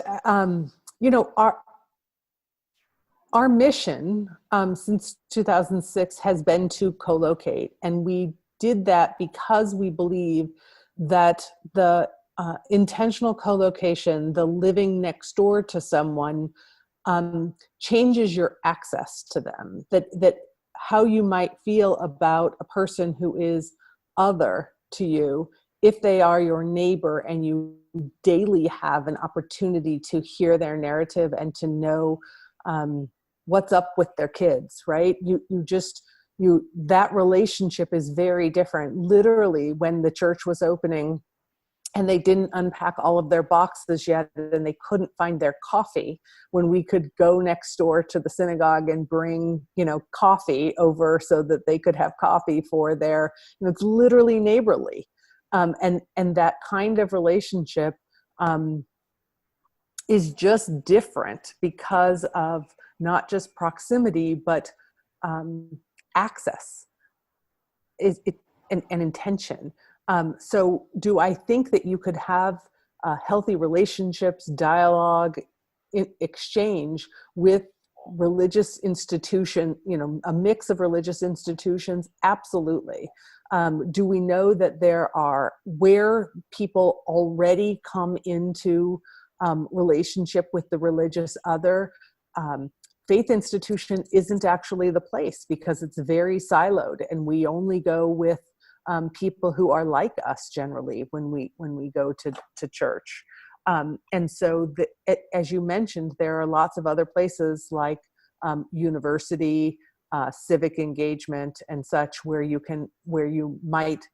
Speaker 2: our mission since 2006 has been to co-locate, and we did that because we believe that the intentional co-location, the living next door to someone, changes your access to them, that how you might feel about a person who is other to you, if they are your neighbor and you daily have an opportunity to hear their narrative and to know what's up with their kids, right? That relationship is very different. Literally, when the church was opening and they didn't unpack all of their boxes yet, and they couldn't find their coffee, when we could go next door to the synagogue and bring, coffee over so that they could have coffee for their, it's literally neighborly. And that kind of relationship is just different because of not just proximity, but access and intention. So do I think that you could have healthy relationships, dialogue, exchange with religious institution, a mix of religious institutions? Absolutely. Do we know that there are, where people already come into relationship with the religious other, faith institution isn't actually the place because it's very siloed, and we only go with people who are like us generally when we go to church. And so as you mentioned, there are lots of other places like university, civic engagement and such, where you might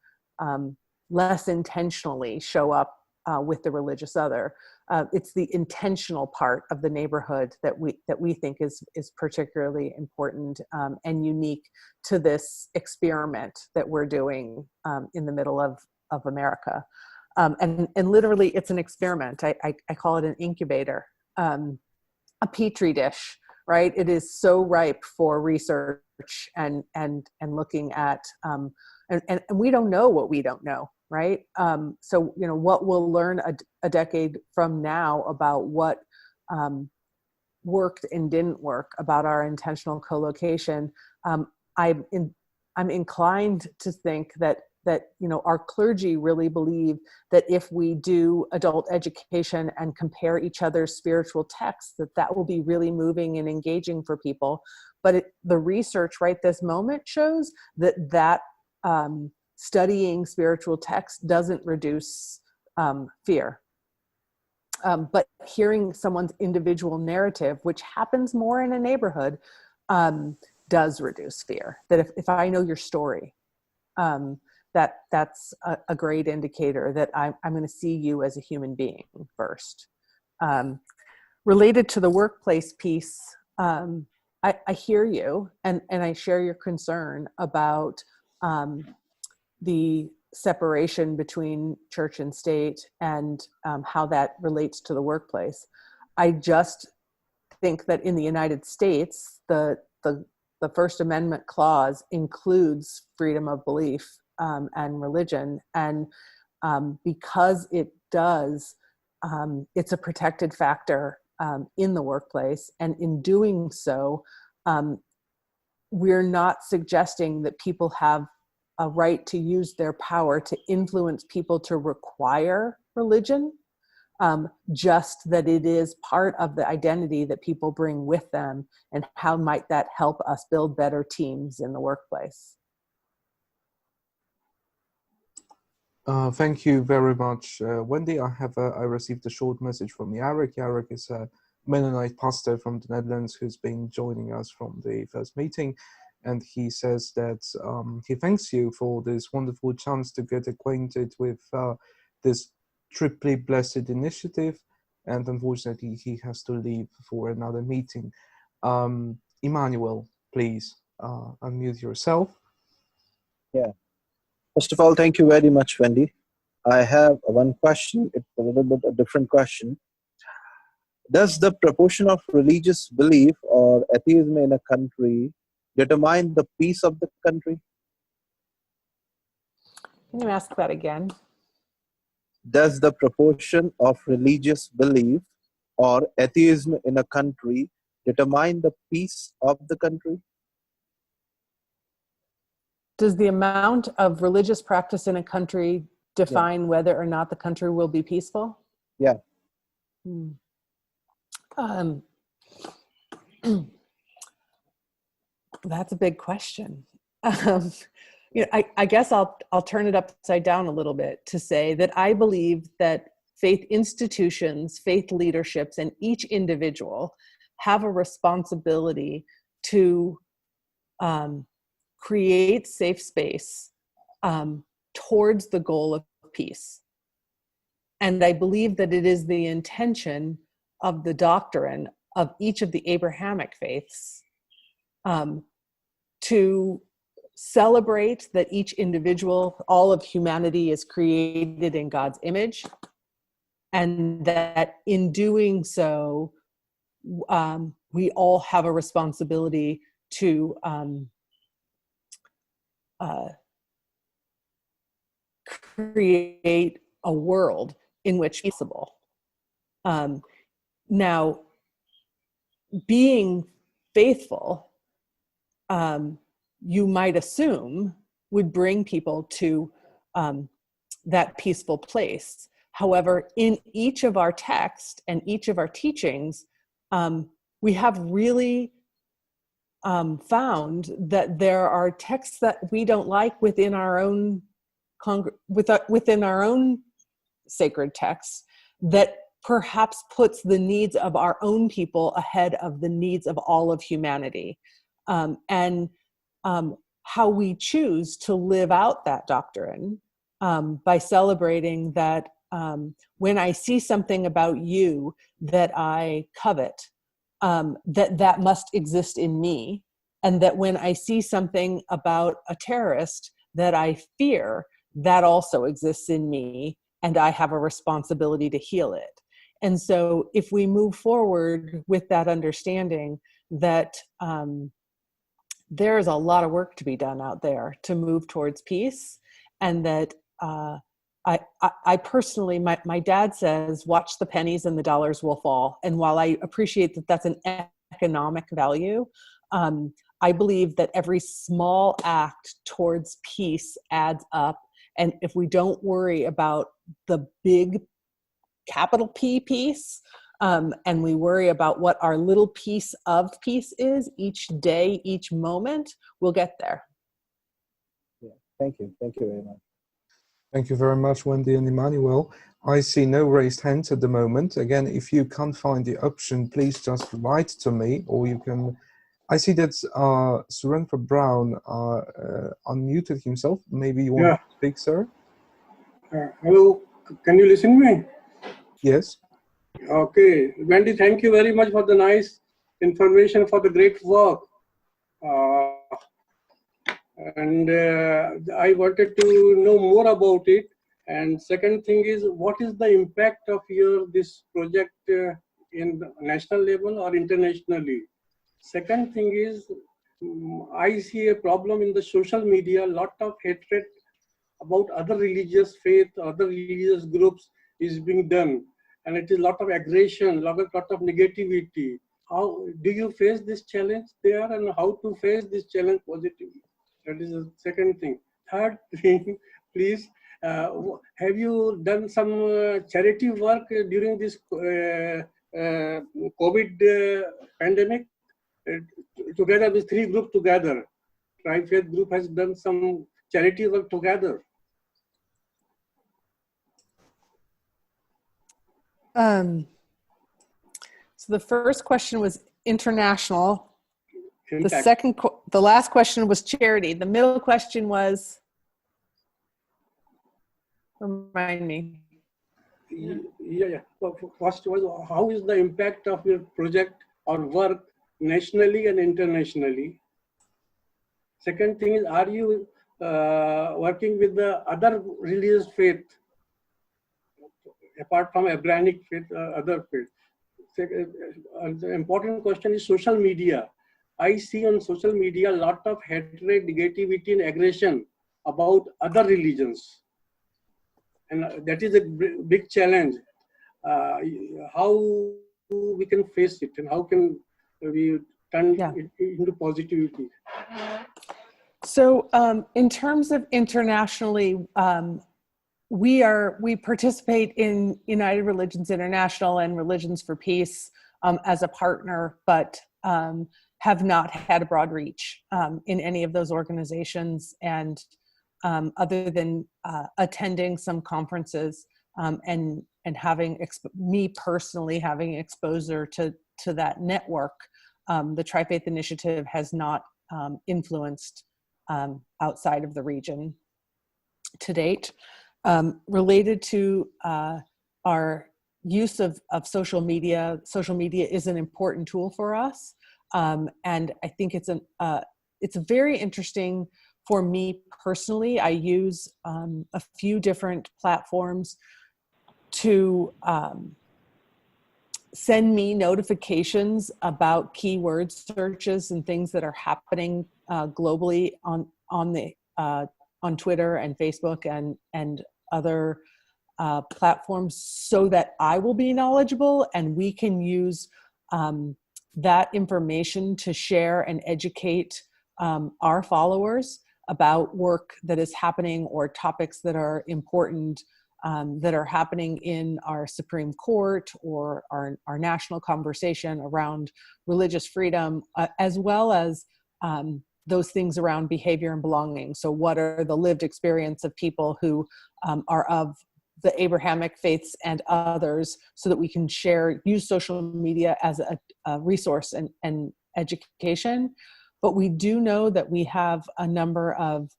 Speaker 2: less intentionally show up with the religious other. It's the intentional part of the neighborhood that we think is particularly important and unique to this experiment that we're doing in the middle of America. And literally, it's an experiment. I call it an incubator, a petri dish, right? It is so ripe for research and looking at, and we don't know what we don't know. Right. So, what we'll learn a decade from now about what worked and didn't work about our intentional co-location. I'm inclined to think that our clergy really believe that if we do adult education and compare each other's spiritual texts, that will be really moving and engaging for people. But the research right this moment shows that studying spiritual text doesn't reduce fear. But hearing someone's individual narrative, which happens more in a neighborhood, does reduce fear. That if I know your story, that's a great indicator that I'm going to see you as a human being first. Related to the workplace piece, I hear you and I share your concern about the separation between church and state and how that relates to the workplace. I just think that in the United States, the First Amendment clause includes freedom of belief and religion, and because it does, it's a protected factor in the workplace, and in doing so, we're not suggesting that people have a right to use their power to influence people to require religion, just that it is part of the identity that people bring with them, and how might that help us build better teams in the workplace.
Speaker 1: Thank you very much, Wendy. I received a short message from Jarek. Jarek is a Mennonite pastor from the Netherlands who's been joining us from the first meeting. And he says that he thanks you for this wonderful chance to get acquainted with this triply blessed initiative. And unfortunately, he has to leave for another meeting. Emmanuel, please unmute yourself.
Speaker 10: Yeah. First of all, thank you very much, Wendy. I have one question. It's a little bit a different question. Does the proportion of religious belief or atheism in a country determine the peace of the country?
Speaker 2: Can you ask that again?
Speaker 10: Does the proportion of religious belief or atheism in a country determine the peace of the country?
Speaker 2: Does the amount of religious practice in a country define whether or not the country will be peaceful?
Speaker 10: Yeah.
Speaker 2: That's a big question. You know, I guess I'll turn it upside down a little bit to say that I believe that faith institutions, faith leaderships, and each individual have a responsibility to create safe space towards the goal of peace. And I believe that it is the intention of the doctrine of each of the Abrahamic faiths to celebrate that each individual, all of humanity, is created in God's image, and that in doing so, we all have a responsibility to create a world in which it's possible. Now, being faithful, you might assume, would bring people to that peaceful place. However, in each of our texts and each of our teachings, we have really found that there are texts that we don't like within our own within our own sacred texts that perhaps puts the needs of our own people ahead of the needs of all of humanity. And how we choose to live out that doctrine by celebrating that when I see something about you that I covet, that must exist in me, and that when I see something about a terrorist that I fear, that also exists in me, and I have a responsibility to heal it. And so if we move forward with that understanding that there's a lot of work to be done out there to move towards peace, and that I personally, my dad says, watch the pennies and the dollars will fall. And while I appreciate that that's an economic value, I believe that every small act towards peace adds up. And if we don't worry about the big capital P piece, and we worry about what our little piece of peace is each day, each moment, we'll get there.
Speaker 10: Yeah, thank you. Thank you very much.
Speaker 1: Thank you very much, Wendy and Emmanuel. I see no raised hands at the moment. Again, if you can't find the option, please just write to me, or you can. I see that Surendra Brown unmuted himself. Maybe you want to speak, sir?
Speaker 11: Hello, can you listen to me?
Speaker 1: Yes.
Speaker 11: Okay, Wendy, thank you very much for the nice information, for the great work. and I wanted to know more about it. And second thing is, what is the impact of this project in national level or internationally? Second thing is, I see a problem in the social media, lot of hatred about other religious faith, other religious groups is being done. And it is a lot of aggression, lot of negativity. How do you face this challenge there, and how to face this challenge positively? That is the second thing. Third thing, please, have you done some charity work during this COVID pandemic? Together with 3 groups together, TriFaith group has done some charity work together.
Speaker 2: So the first question was international.
Speaker 11: Impact.
Speaker 2: The last question was charity. The middle question was, remind me.
Speaker 11: Yeah. First was, how is the impact of your project or work nationally and internationally? Second thing is, are you working with the other religious faith apart from Abrahamic faith, other faith? The important question is social media. I see on social media a lot of hatred, negativity, and aggression about other religions, and that is a big challenge. How we can face it, and how can we turn it into positivity?
Speaker 2: So in terms of internationally, we participate in United Religions International and Religions for Peace as a partner, but have not had a broad reach in any of those organizations, and other than attending some conferences and having me personally having exposure to that network, the TriFaith Initiative has not influenced outside of the region to date. Related to our use of social media is an important tool for us, and I think it's very interesting for me personally. I use a few different platforms to send me notifications about keyword searches and things that are happening globally on Twitter and Facebook and other platforms, so that I will be knowledgeable, and we can use that information to share and educate our followers about work that is happening or topics that are important that are happening in our Supreme Court or our national conversation around religious freedom, as well as those things around behavior and belonging. So what are the lived experience of people who are of the Abrahamic faiths and others, so that we can use social media as a resource and education. But we do know that we have a number of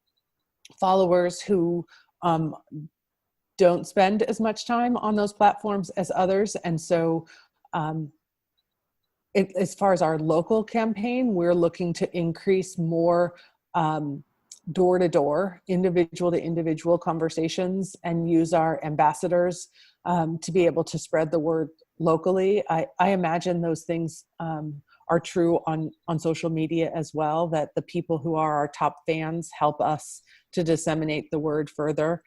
Speaker 2: followers who don't spend as much time on those platforms as others. And so as far as our local campaign, we're looking to increase more door-to-door, individual-to-individual conversations, and use our ambassadors to be able to spread the word locally. I imagine those things are true on social media as well, that the people who are our top fans help us to disseminate the word further.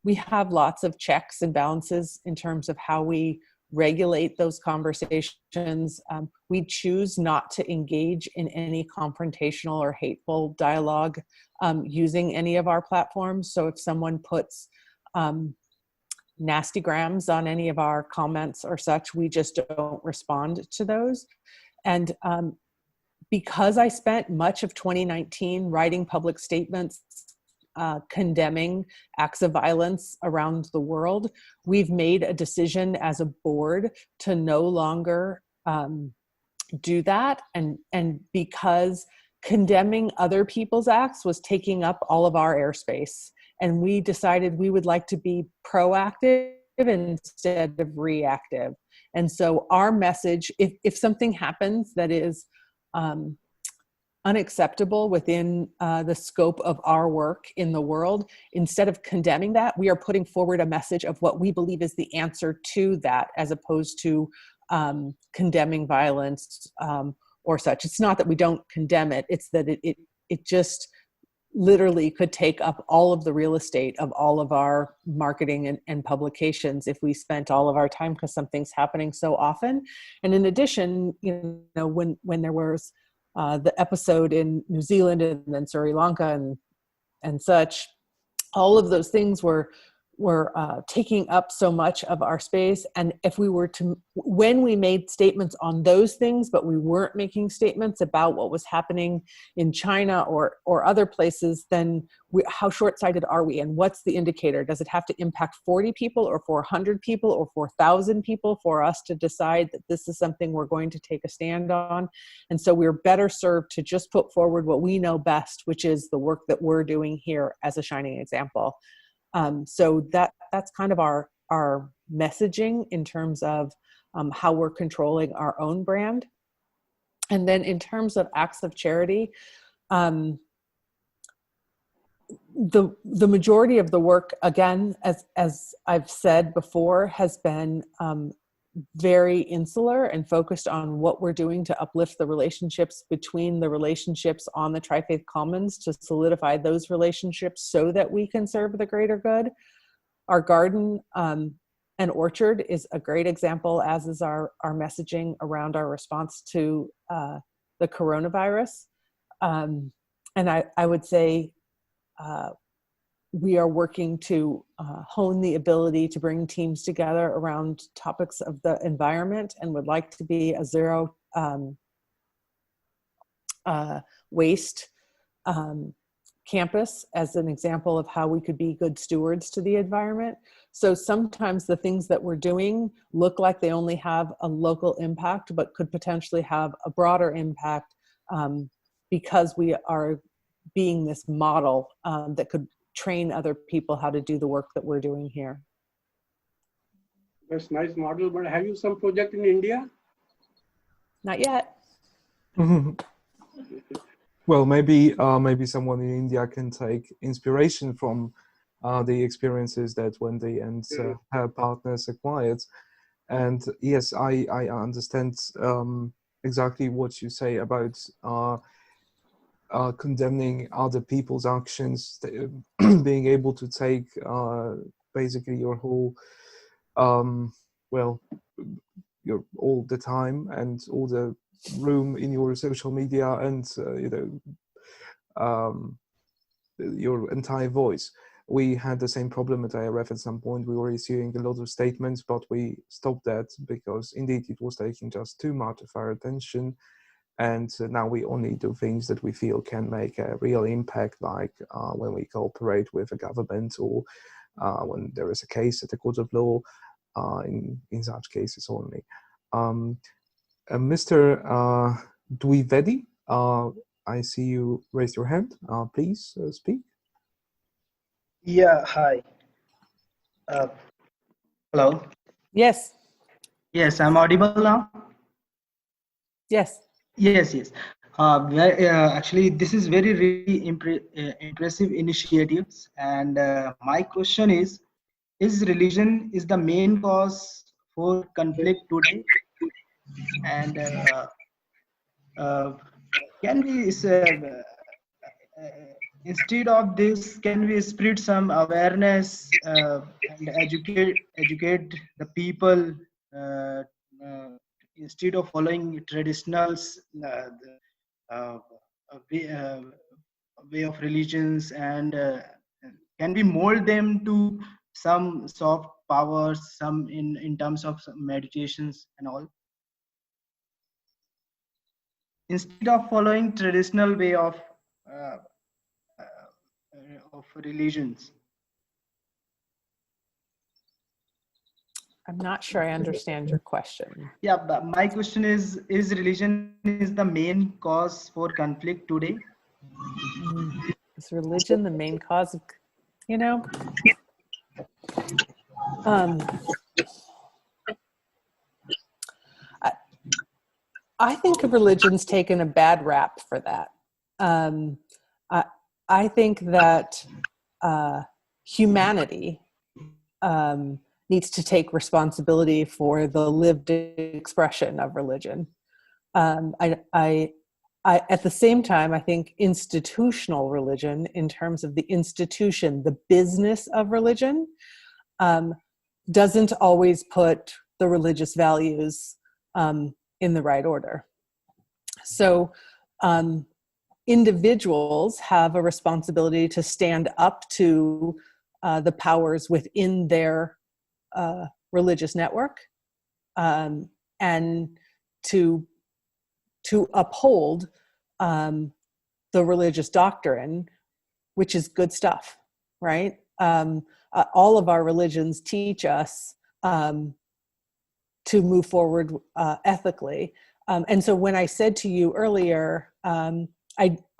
Speaker 2: We have lots of checks and balances in terms of how we regulate those conversations. We choose not to engage in any confrontational or hateful dialogue using any of our platforms. So if someone puts nasty grams on any of our comments or such, we just don't respond to those. And because I spent much of 2019 writing public statements condemning acts of violence around the world, we've made a decision as a board to no longer do that. And because condemning other people's acts was taking up all of our airspace, and we decided we would like to be proactive instead of reactive. And so our message, if something happens that is unacceptable within the scope of our work in the world, instead of condemning that, we are putting forward a message of what we believe is the answer to that, as opposed to condemning violence or such. It's not that we don't condemn it, it's that it just literally could take up all of the real estate of all of our marketing and publications if we spent all of our time, because something's happening so often. And in addition, you know, when there was the episode in New Zealand and then Sri Lanka and such, all of those things were taking up so much of our space. And if we were to, when we made statements on those things, but we weren't making statements about what was happening in China or other places, then how short-sighted are we? And what's the indicator? Does it have to impact 40 people or 400 people or 4,000 people for us to decide that this is something we're going to take a stand on? And so we're better served to just put forward what we know best, which is the work that we're doing here as a shining example. So that's kind of our messaging in terms of how we're controlling our own brand. And then in terms of acts of charity, the majority of the work, again, as I've said before, has been very insular and focused on what we're doing to uplift the relationships between the relationships on the TriFaith Commons, to solidify those relationships so that we can serve the greater good. Our garden and orchard is a great example, as is our messaging around our response to the coronavirus. And I would say we are working to hone the ability to bring teams together around topics of the environment, and would like to be a zero waste campus as an example of how we could be good stewards to the environment. So sometimes the things that we're doing look like they only have a local impact, but could potentially have a broader impact because we are being this model that could train other people how to do the work that we're doing here.
Speaker 11: That's a nice model, but have you some project in India?
Speaker 2: Not yet.
Speaker 1: Well, maybe someone in India can take inspiration from the experiences that Wendy and her partners acquired. And yes, I understand exactly what you say about condemning other people's actions, being able to take basically your whole, well, your all the time and all the room in your social media and your entire voice. We had the same problem at IARF at some point. We were issuing a lot of statements, but we stopped that because indeed it was taking just too much of our attention. And now we only do things that we feel can make a real impact, like when we cooperate with a government or when there is a case at the court of law, in such cases only. Mr. Dwivedi, I see you raised your hand. Please speak.
Speaker 12: Yeah, hi. Hello?
Speaker 2: Yes.
Speaker 12: Yes, I'm audible now?
Speaker 2: Yes.
Speaker 12: Yes. Actually, this is really impressive initiatives. And my question is religion is the main cause for conflict today? And can we, instead of this, can we spread some awareness and educate the people instead of following traditional way of religions, and can we mold them to some soft powers, some in terms of some meditations and all, instead of following traditional way of religions?
Speaker 2: I'm not sure I understand your question.
Speaker 12: Yeah, but my question is religion is the main cause for conflict today?
Speaker 2: Is religion the main cause of, I think religion's taken a bad rap for that. I think that humanity needs to take responsibility for the lived expression of religion. At the same time, I think institutional religion, in terms of the institution, the business of religion, doesn't always put the religious values in the right order. So individuals have a responsibility to stand up to the powers within their religious network, and to uphold the religious doctrine, which is good stuff, right? All of our religions teach us to move forward ethically. And so when I said to you earlier, I'm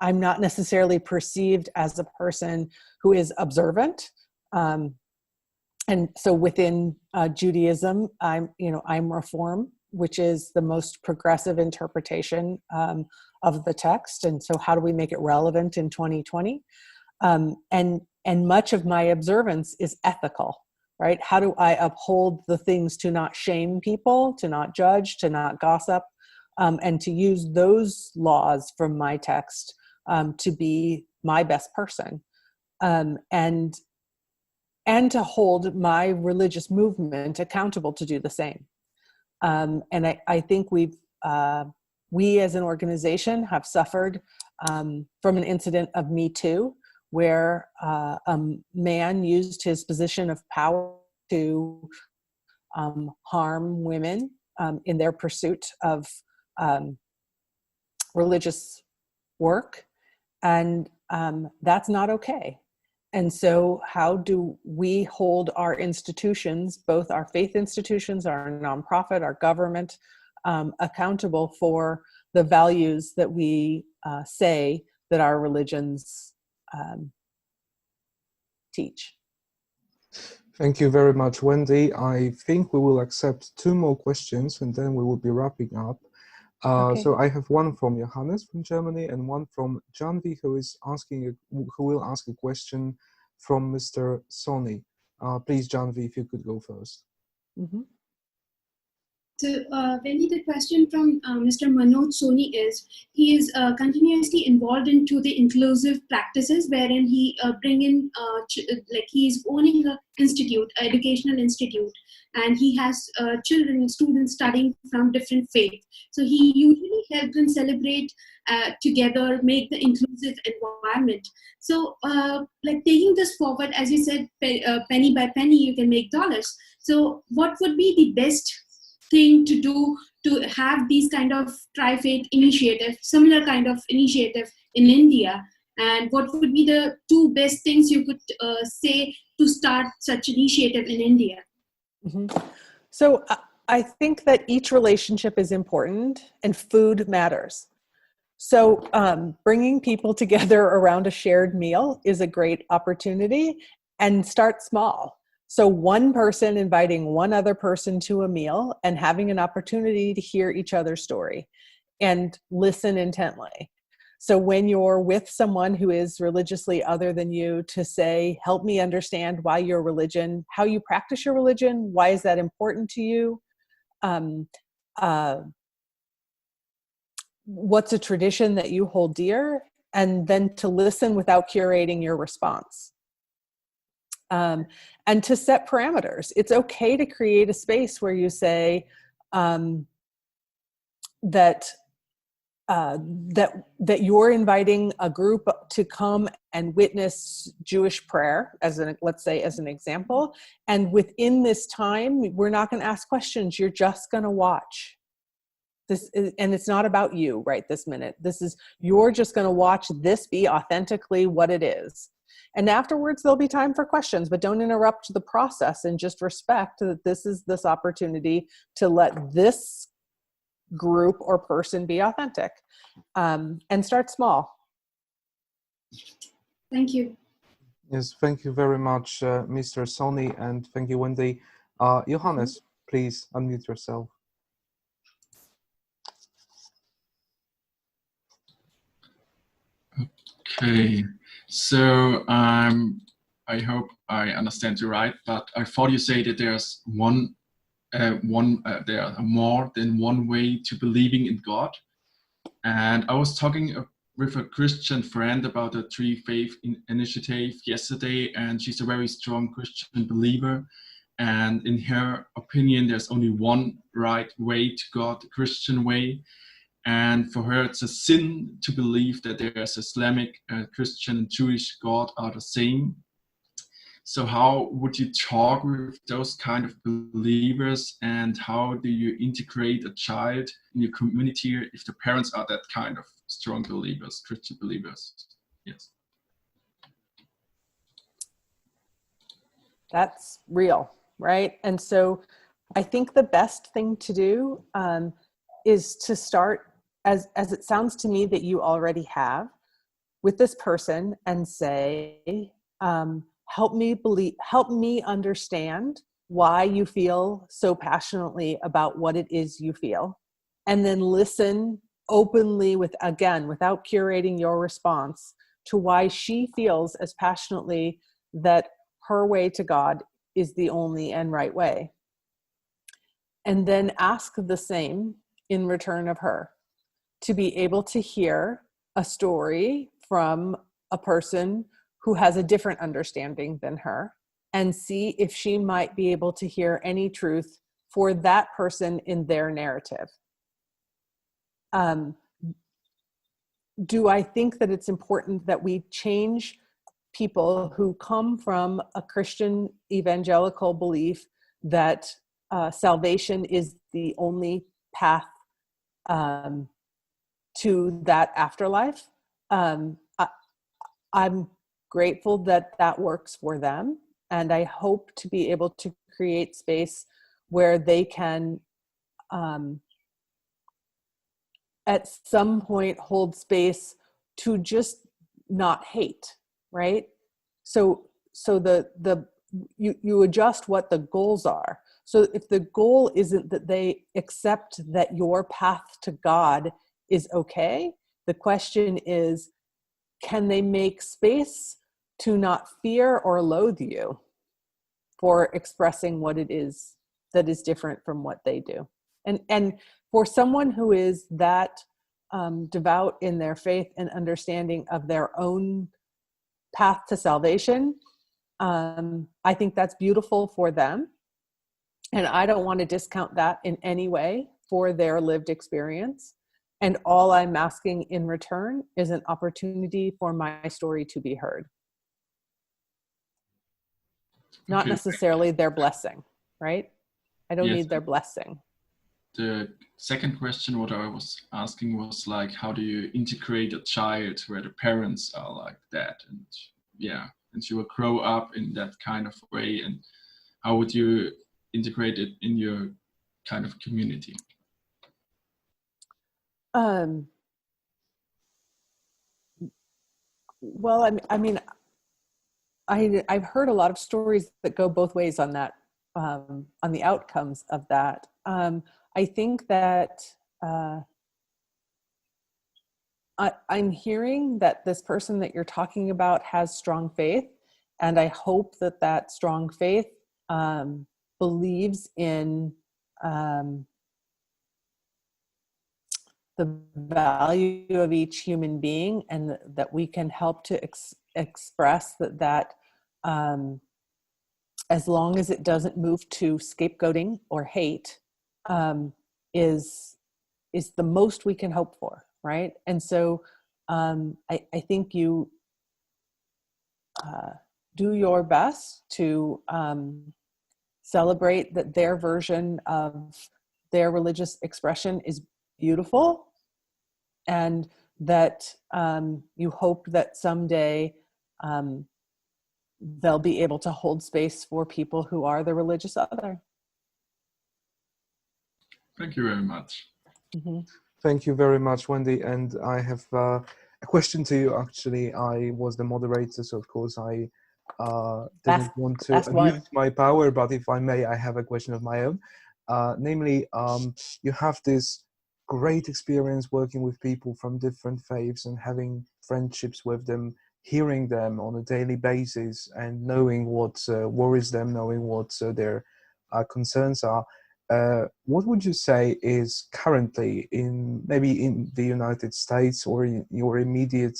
Speaker 2: not necessarily perceived as a person who is observant. And so within Judaism, I'm Reform, which is the most progressive interpretation of the text. And so how do we make it relevant in 2020? And much of my observance is ethical, right? How do I uphold the things to not shame people, to not judge, to not gossip, and to use those laws from my text to be my best person, and to hold my religious movement accountable to do the same. And I think we as an organization have suffered from an incident of Me Too, where a man used his position of power to harm women in their pursuit of religious work, and that's not okay. And so how do we hold our institutions, both our faith institutions, our nonprofit, our government, accountable for the values that we say that our religions teach?
Speaker 1: Thank you very much, Wendy. I think we will accept 2 more questions and then we will be wrapping up.
Speaker 2: Okay.
Speaker 1: So I have one from Johannes from Germany and one from Janvi, who will ask a question from Mr. Sony. Please, Janvi, if you could go first.
Speaker 2: Mm-hmm.
Speaker 4: So, Wendy, the question from Mr. Manoj Soni is, he is continuously involved into the inclusive practices wherein he bring in, like he is owning an institute, an educational institute, and he has children, students studying from different faiths. So he usually helps them celebrate together, make the inclusive environment. So, like taking this forward, as you said, penny by penny, you can make dollars. So what would be the best thing to do to have these kind of TriFaith initiative, similar kind of initiative in India? And what would be the 2 best things you could say to start such initiative in India?
Speaker 2: Mm-hmm. So I think that each relationship is important and food matters. So bringing people together around a shared meal is a great opportunity, and start small. So one person inviting one other person to a meal and having an opportunity to hear each other's story and listen intently. So when you're with someone who is religiously other than you, to say, help me understand why your religion, how you practice your religion, why is that important to you? What's a tradition that you hold dear? And then to listen without curating your response. And to set parameters. It's okay to create a space where you say that you're inviting a group to come and witness Jewish prayer, let's say as an example. And within this time, we're not going to ask questions. You're just going to watch. And it's not about you right this minute. You're just going to watch this be authentically what it is. And afterwards, there'll be time for questions, but don't interrupt the process, and just respect that this is this opportunity to let this group or person be authentic, and start small.
Speaker 4: Thank you.
Speaker 1: Yes, thank you very much, Mr. Sony, and thank you, Wendy. Johannes, please unmute yourself.
Speaker 13: Okay, so I hope I understand you right, but I thought you say that there's there are more than one way to believing in God. And I was talking with a Christian friend about the TriFaith Initiative yesterday, and she's a very strong Christian believer. And in her opinion, there's only one right way to God, the Christian way. And for her, it's a sin to believe that there's Islamic, Christian, and Jewish God are the same. So how would you talk with those kind of believers, and how do you integrate a child in your community if the parents are that kind of strong believers, Christian believers? Yes.
Speaker 2: That's real, right? And so I think the best thing to do is to start, as it sounds to me that you already have, with this person and say, help me understand why you feel so passionately about what it is you feel. And then listen openly without curating your response, to why she feels as passionately that her way to God is the only and right way. And then ask the same in return of her, to be able to hear a story from a person who has a different understanding than her, and see if she might be able to hear any truth for that person in their narrative. Do I think that it's important that we change people who come from a Christian evangelical belief that salvation is the only path to that afterlife? I'm grateful that that works for them, and I hope to be able to create space where they can at some point hold space to just not hate, right? So you adjust what the goals are. So if the goal isn't that they accept that your path to God is okay, the question is, can they make space to not fear or loathe you for expressing what it is that is different from what they do? And for someone who is that devout in their faith and understanding of their own path to salvation, I think that's beautiful for them. And I don't want to discount that in any way for their lived experience. And all I'm asking in return is an opportunity for my story to be heard. Not necessarily their blessing, right? I don't need their blessing.
Speaker 13: The second question, what I was asking was like, how do you integrate a child where the parents are like that? And yeah, and she will grow up in that kind of way. And how would you integrate it in your kind of community?
Speaker 2: Well, I mean, I've heard a lot of stories that go both ways on that, on the outcomes of that. I think that I'm hearing that this person that you're talking about has strong faith, and I hope that that strong faith believes in the value of each human being, and that we can help to express that as long as it doesn't move to scapegoating or hate, is the most we can hope for, right? And so I think you do your best to celebrate that their version of their religious expression is beautiful, and that you hope that someday they'll be able to hold space for people who are the religious other.
Speaker 13: Thank you very much.
Speaker 2: Mm-hmm.
Speaker 1: Thank you very much, Wendy. And I have a question to you, actually. I was the moderator, so of course I didn't want to abuse my power, but if I may, I have a question of my own. Namely, you have this great experience working with people from different faiths and having friendships with them, hearing them on a daily basis and knowing what worries them, knowing what their concerns are. What would you say is currently maybe in the United States or in your immediate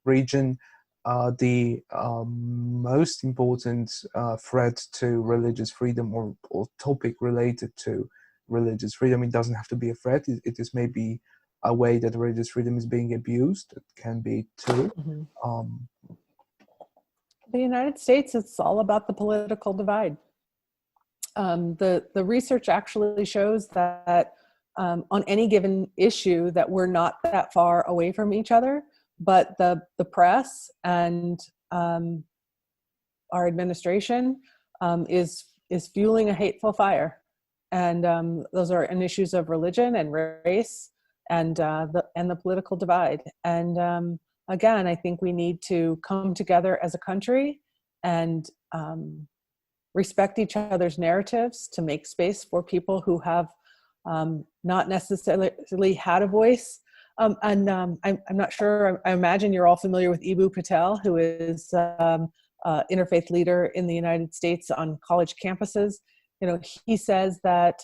Speaker 1: region, the most important threat to religious freedom or topic related to religious freedom? It doesn't have to be a threat. It is maybe a way that religious freedom is being abused. It can be too.
Speaker 2: The United States, it's all about the political divide. The research actually shows that on any given issue that we're not that far away from each other, but the press and our administration is fueling a hateful fire, and those are in issues of religion and race and the political divide. And again, I think we need to come together as a country and respect each other's narratives to make space for people who have not necessarily had a voice. I'm not sure, I imagine you're all familiar with Eboo Patel, who is interfaith leader in the United States on college campuses. You know, he says that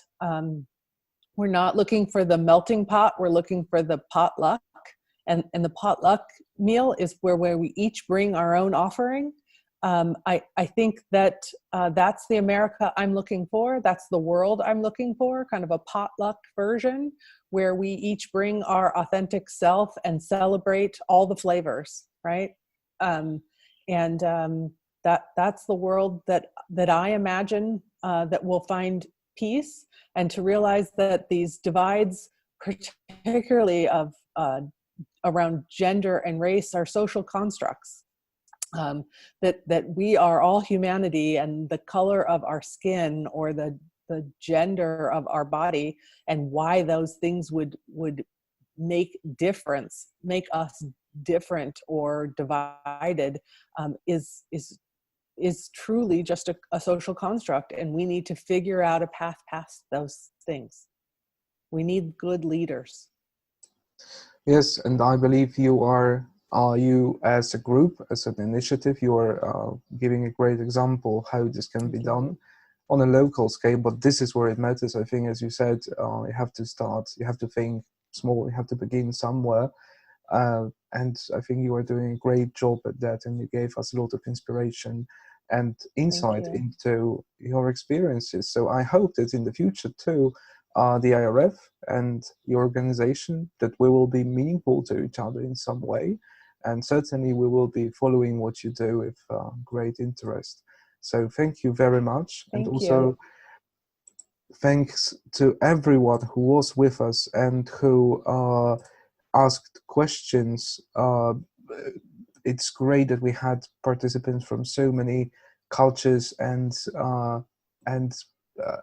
Speaker 2: we're not looking for the melting pot, we're looking for the potluck. And the potluck meal is where we each bring our own offering. I think that that's the America I'm looking for. That's the world I'm looking for, kind of a potluck version where we each bring our authentic self and celebrate all the flavors, right? That's the world that I imagine that will find peace, and to realize that these divides, particularly of around gender and race, are social constructs. That we are all humanity, and the color of our skin or the gender of our body and why those things would make us different or divided is truly just a social construct, and we need to figure out a path past those things. We need good leaders.
Speaker 1: Yes, and I believe you as a group, as an initiative, you are giving a great example how this can be done on a local scale, but this is where it matters. I think, as you said, you have to start, you have to think small, you have to begin somewhere. And I think you are doing a great job at that, and you gave us a lot of inspiration and insight into your experiences. So I hope that in the future too, the IARF and your organization, that we will be meaningful to each other in some way. And certainly we will be following what you do with great interest. So thank you very much.
Speaker 2: Thank
Speaker 1: and also thanks to everyone who was with us and who asked questions. It's great that we had participants from so many cultures and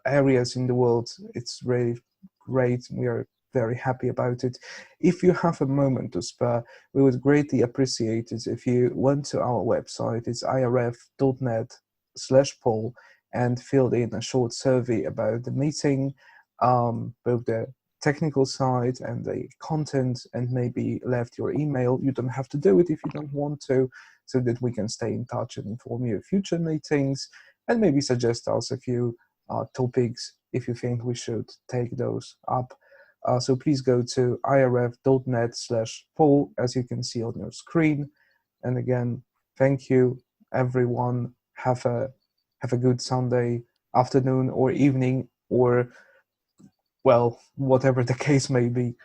Speaker 1: areas in the world. It's really great. We are very happy about it. If you have a moment to spare, we would greatly appreciate it if you went to our website. It's iarf.net/poll and filled in a short survey about the meeting, both the technical side and the content, and maybe left your email. You don't have to do it if you don't want to, so that we can stay in touch and inform you of future meetings, and maybe suggest us a few topics if you think we should take those up. So please go to iarf.net/poll, as you can see on your screen. And again, thank you, everyone. Have a good Sunday afternoon or evening, or, well, whatever the case may be.